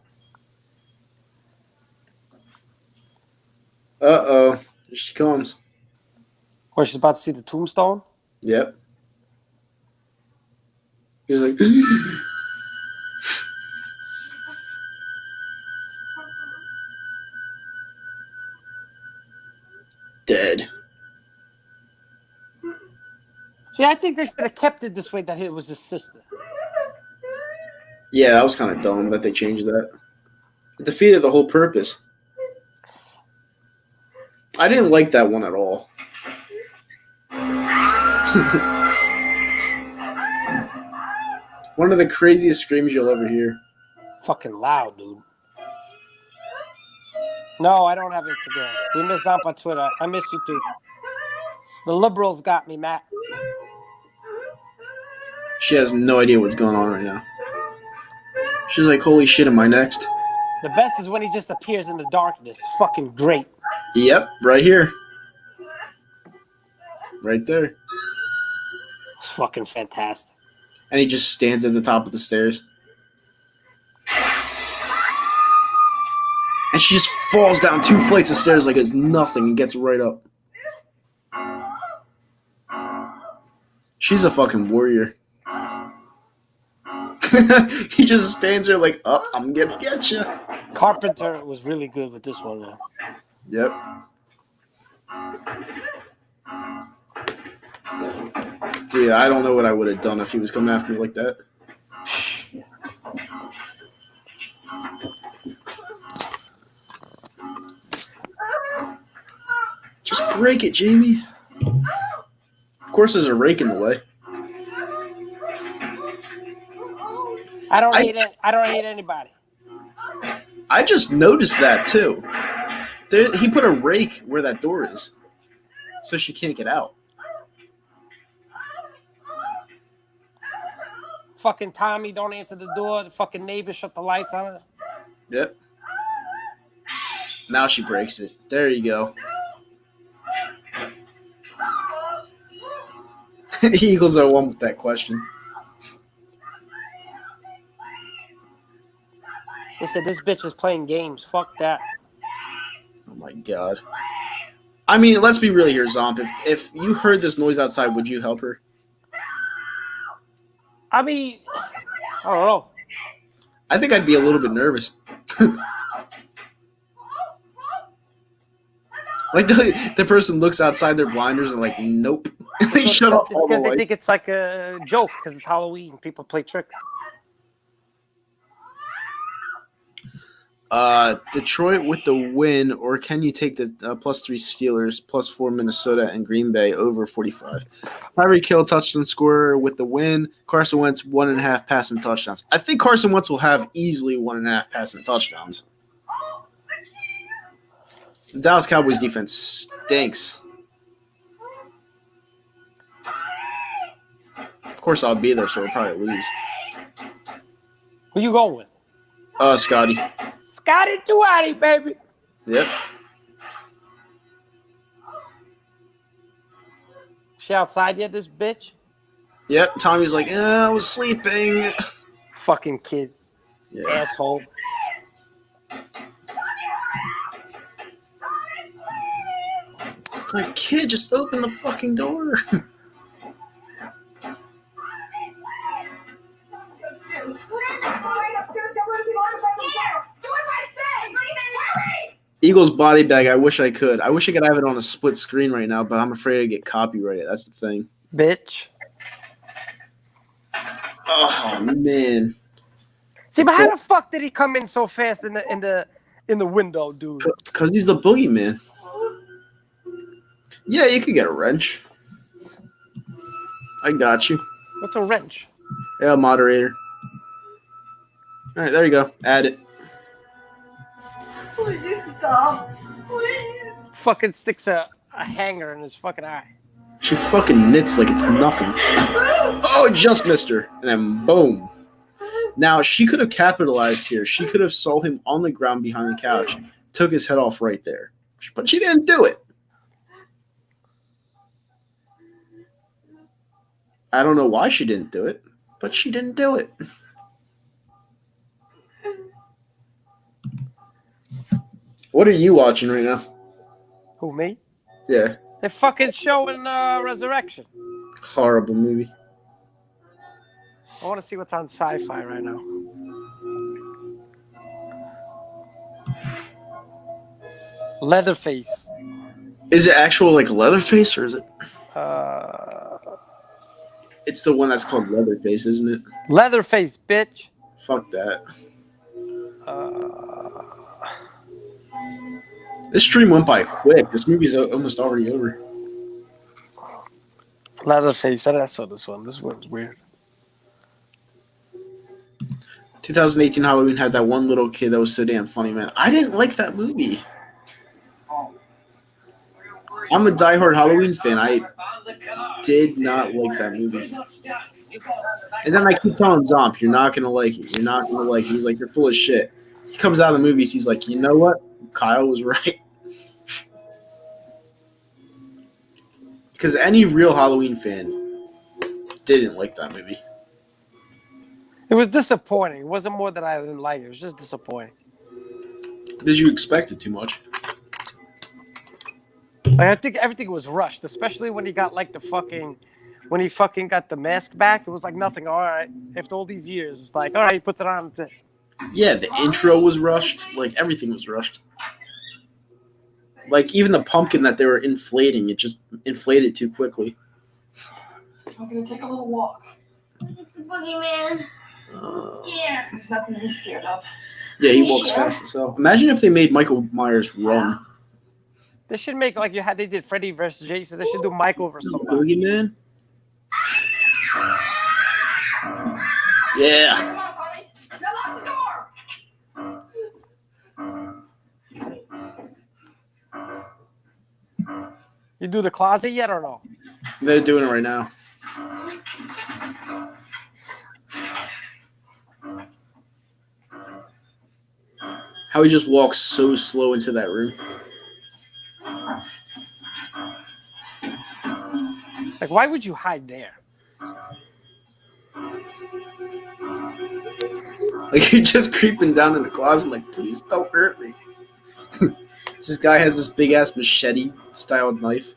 Uh-oh. Here she comes. Where she's about to see the tombstone? Yep. He's like... Dead. See, I think they should have kept it this way, that it was his sister. Yeah, that was kind of dumb that they changed that. It defeated the whole purpose. I didn't like that one at all. One of the craziest screams you'll ever hear. Fucking loud, dude. No, I don't have Instagram. We miss Zomp on Twitter. I miss you too. The liberals got me, Matt. She has no idea what's going on right now. She's like, holy shit, am I next? The best is when he just appears in the darkness. Fucking great. Yep, right here. Right there. It's fucking fantastic. And he just stands at the top of the stairs. And she just falls down 2 flights of stairs like it's nothing and gets right up. She's a fucking warrior. He just stands there like, oh, I'm gonna get you. Carpenter was really good with this one, man. Yep. Dude, I don't know what I would have done if he was coming after me like that. Just break it, Jamie. Of course, there's a rake in the way. I don't hate anybody. I just noticed that too. He put a rake where that door is, so she can't get out. Fucking Tommy don't answer the door. The fucking neighbor shut the lights on her. Yep. Now she breaks it. There you go. Eagles are one with that question. They said this bitch is playing games. Fuck that. Oh my god. I mean, let's be real here, Zomp. If you heard this noise outside, would you help her? I mean, I don't know. I think I'd be a little bit nervous. Like the person looks outside their blinders and like, nope. They shut off all the because they lights. think it's like a joke because it's Halloween. People play tricks. Detroit with the win, or can you take the +3 Steelers, +4 Minnesota, and Green Bay over 45? Tyreek Hill touchdown scorer with the win. Carson Wentz 1.5 passing touchdowns. I think Carson Wentz will have easily 1.5 passing touchdowns. The Dallas Cowboys defense stinks. Of course, I'll be there, so we'll probably lose. Who you going with? Scotty. Scotty Tuati, baby. Yep. She outside yet, this bitch? Yep. Tommy's like, I was sleeping. Fucking kid. Yeah. Asshole. It's like, kid, just open the fucking door. Eagles body bag. I wish I could. I wish I could have it on a split screen right now, but I'm afraid I get copyrighted. That's the thing. Bitch. Oh man. See, but how the fuck did he come in so fast in the window, dude? Because he's the boogeyman. Yeah, you could get a wrench. I got you. What's a wrench? Yeah, moderator. All right, there you go. Add it. Please stop. Please. Fucking sticks a hanger in his fucking eye. She fucking knits like it's nothing. Oh, it just missed her. And then boom. Now, she could have capitalized here. She could have saw him on the ground behind the couch, took his head off right there. But she didn't do it. I don't know why she didn't do it, but she didn't do it. What are you watching right now? Who, me? Yeah. They're fucking showing Resurrection. Horrible movie. I want to see what's on Sci-Fi right now. Leatherface. Is it actual like Leatherface or is it? It's the one that's called Leatherface, isn't it? Leatherface, bitch. Fuck that. Uh, This stream went by quick. This movie's almost already over. Leatherface. I saw this one. This one's weird. 2018 Halloween had that one little kid that was so damn funny, man. I didn't like that movie. I'm a diehard Halloween fan. I did not like that movie. And then I keep telling Zomp, you're not going to like it. You're not going to like it. He's like, you're full of shit. He comes out of the movies. He's like, you know what? Kyle was right. Because any real Halloween fan didn't like that movie. It was disappointing. It wasn't more that I didn't like it. It was just disappointing. Did you expect it too much? Like, I think everything was rushed, especially when he got like when he fucking got the mask back. It was like nothing. All right, after all these years, it's like, all right, he puts it on. That's it. Yeah, the intro was rushed. Like, everything was rushed. Like, even the pumpkin that they were inflating, it just inflated too quickly. I'm gonna take a little walk. Boogeyman. Yeah. There's nothing to be scared of. Yeah, he walks fast as hell. Imagine if they made Michael Myers run. They should make like they did Freddy versus Jason. They should do Michael versus somebody. Boogeyman? Yeah. Come on, honey. Now lock the door. You do the closet yet or no? They're doing it right now. How he just walks so slow into that room. Like, why would you hide there? Like, you're just creeping down in the closet like, please don't hurt me. This guy has this big-ass machete-styled knife.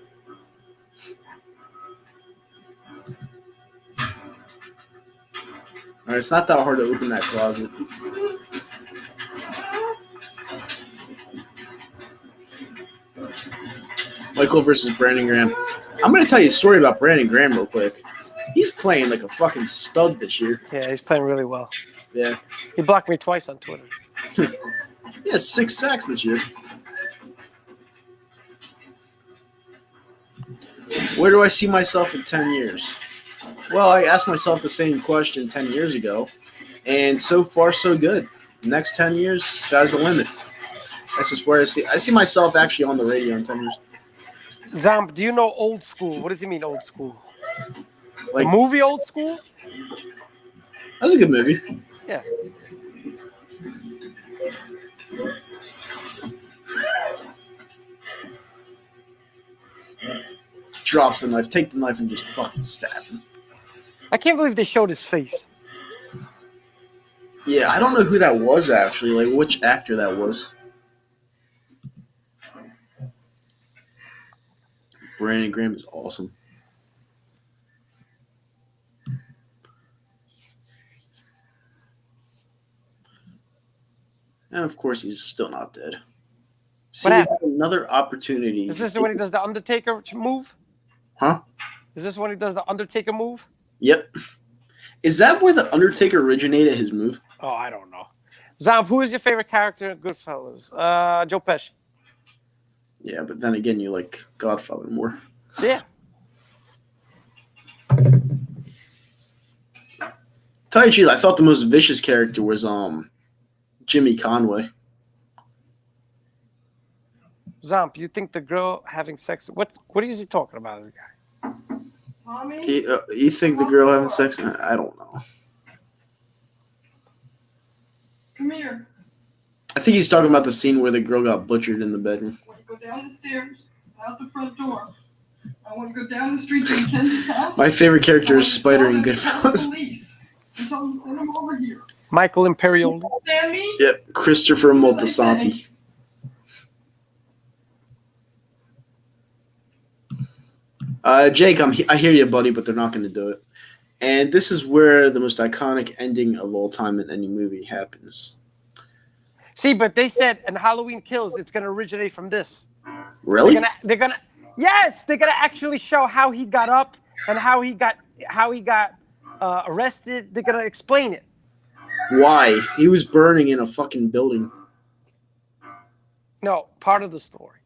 Alright, it's not that hard to open that closet. Michael versus Brandon Graham. I'm going to tell you a story about Brandon Graham real quick. He's playing like a fucking stud this year. Yeah, he's playing really well. Yeah. He blocked me twice on Twitter. He has 6 sacks this year. Where do I see myself in 10 years? Well, I asked myself the same question 10 years ago, and so far, so good. Next 10 years, sky's the limit. That's just where I see myself actually on the radio in 10 years. Zomp, do you know Old School? What does he mean, Old School? Like, The movie Old School? that was a good movie. Yeah. Drops the knife, take the knife, and just fucking stab him. I can't believe they showed his face. Yeah, I don't know who that was actually, like which actor that was. Brandon Graham is awesome. And of course, he's still not dead. See, What he happened? had another opportunity. Is this when he does the Undertaker move? Huh? Is this when he does the Undertaker move? Yep. Is that where the Undertaker originated his move? Oh, I don't know. Zomp, who is your favorite character in Goodfellas? Joe Pesci. Yeah, but then again, you like Godfather more. Yeah. Tell you the truth, I thought the most vicious character was Jimmy Conway. Zomp, you think the girl having sex? What is he talking about? This guy. Mommy? You think the girl having sex? I don't know. Come here. I think he's talking about the scene where the girl got butchered in the bedroom. I want to go down the stairs, out the front door. I want to go down the street to Mackenzie's house. My favorite character is Spider in I want to Goodfellas. call the police and tell them to send them over here. Michael Imperioli. Understand me? Yep, Christopher Moltisanti. Jake, I hear you, buddy, but they're not going to do it. And this is where the most iconic ending of all time in any movie happens. See, but they said in Halloween Kills, it's going to originate from this. Really? They're gonna actually show how he got up and how he got how he got arrested. They're gonna explain it. Why? He was burning in a fucking building. No, part of the story.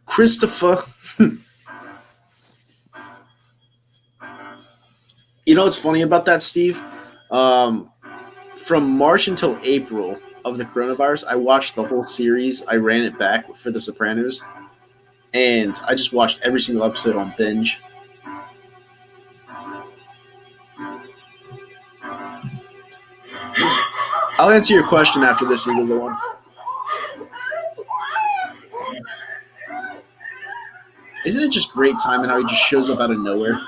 Christopher. You know what's funny about that, Steve? From March until April of the coronavirus, I watched the whole series. I ran it back for The Sopranos, and I just watched every single episode on binge. I'll answer your question after this Eagles one. Isn't it just great timing how he just shows up out of nowhere?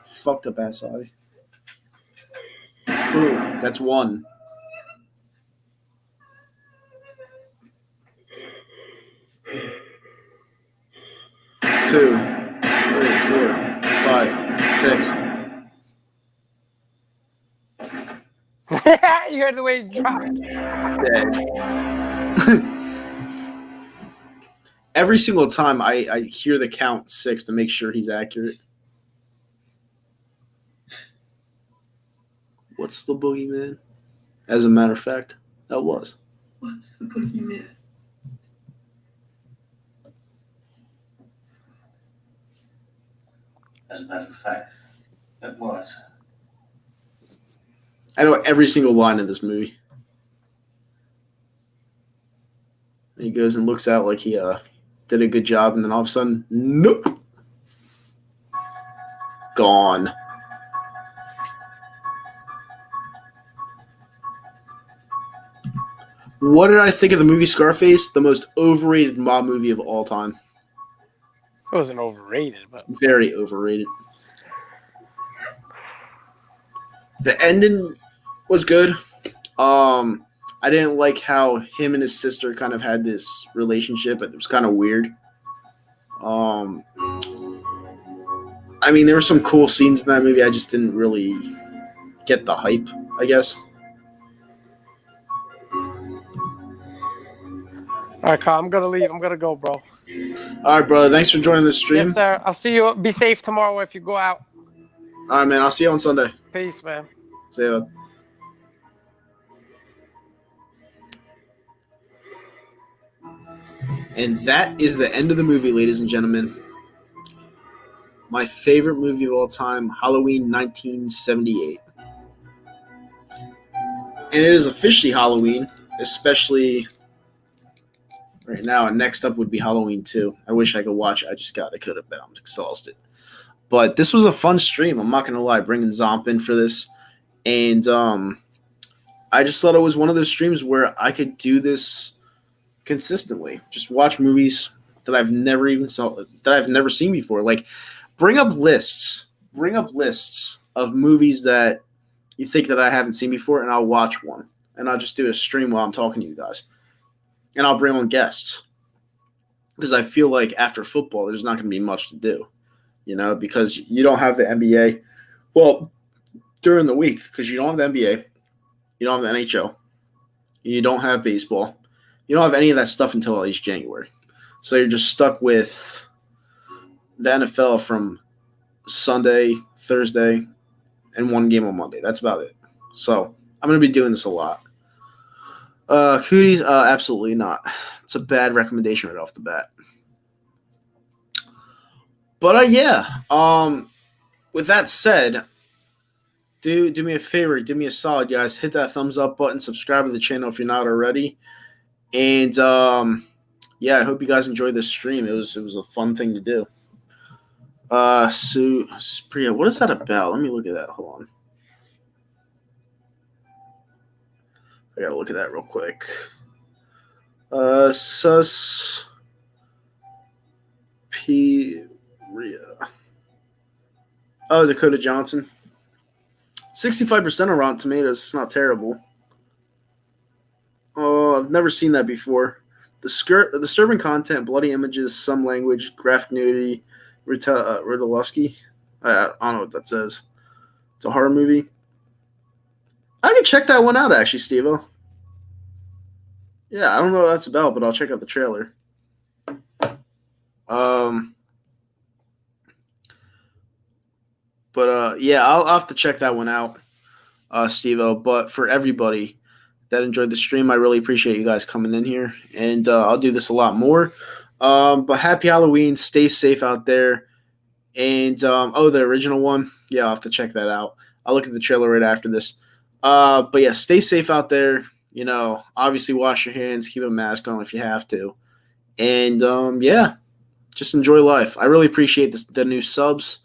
Fucked up ass eye. Ooh, that's one. Two, 3, 4, 5, 6. You heard the way he dropped. Dead. Every single time I hear the count 6 to make sure he's accurate. What's the boogeyman? As a matter of fact, that was. What's the boogeyman? As a matter of fact, it was. I know every single line in this movie. He goes and looks out like he did a good job, and then all of a sudden, nope. Gone. What did I think of the movie Scarface? The most overrated mob movie of all time. It wasn't overrated, but Very overrated. The ending was good. I didn't like how him and his sister kind of had this relationship. It was kind of weird. I mean, there were some cool scenes in that movie. I just didn't really get the hype, I guess. all right, Carl, I'm gonna leave. I'm gonna go, bro. All right, brother. Thanks for joining the stream. Yes, sir. I'll see you. Be safe tomorrow if you go out. All right, man. I'll see you on Sunday. Peace, man. See you. And that is the end of the movie, ladies and gentlemen. My favorite movie of all time, Halloween 1978. And it is officially Halloween, especially right now. And next up would be Halloween 2. I wish I could watch it. I could have been. I'm exhausted. But this was a fun stream. I'm not going to lie. Bringing Zomp in for this. And I just thought it was one of those streams where I could do this consistently. Just watch movies that I've never seen before. Like, bring up lists of movies that you think that I haven't seen before, and I'll watch one. And I'll just do a stream while I'm talking to you guys. And I'll bring on guests. Because I feel like after football, there's not going to be much to do. You know, because you don't have the NBA. Well, during the week, because you don't have the NBA, you don't have the NHL, you don't have baseball, you don't have any of that stuff until at least January. So you're just stuck with the NFL from Sunday, Thursday, and one game on Monday. That's about it. So I'm going to be doing this a lot. Cooties, absolutely not. It's a bad recommendation right off the bat. But yeah, with that said, do me a favor, do me a solid, guys. Hit that thumbs up button, subscribe to the channel if you're not already. And yeah, I hope you guys enjoyed this stream. It was a fun thing to do. So Priya, what is that about? Let me look at that. Hold on. I gotta look at that real quick. Sus P Ria. Oh, Dakota Johnson. 65% on Rotten Tomatoes. It's not terrible. Oh, I've never seen that before. Disturbing content, bloody images, some language, graphic nudity, Riddleski. I don't know what that says. It's a horror movie. I can check that one out, actually, Steve-O. Yeah, I don't know what that's about, but I'll check out the trailer. Um, yeah, I'll have to check that one out, Steve-O. But for everybody that enjoyed the stream, I really appreciate you guys coming in here, and I'll do this a lot more. But happy Halloween. Stay safe out there. And the original one, yeah, I'll have to check that out. I'll look at the trailer right after this. But yeah, stay safe out there. You know, obviously wash your hands, keep a mask on if you have to, and yeah, just enjoy life. I really appreciate the new subs,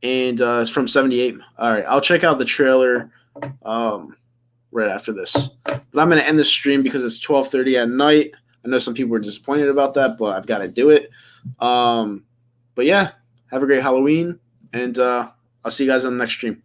and it's from 78. All right, I'll check out the trailer right after this. But I'm gonna end the stream because it's 12:30 at night. I know some people were disappointed about that, but I've got to do it. But yeah. Have a great Halloween, and I'll see you guys on the next stream.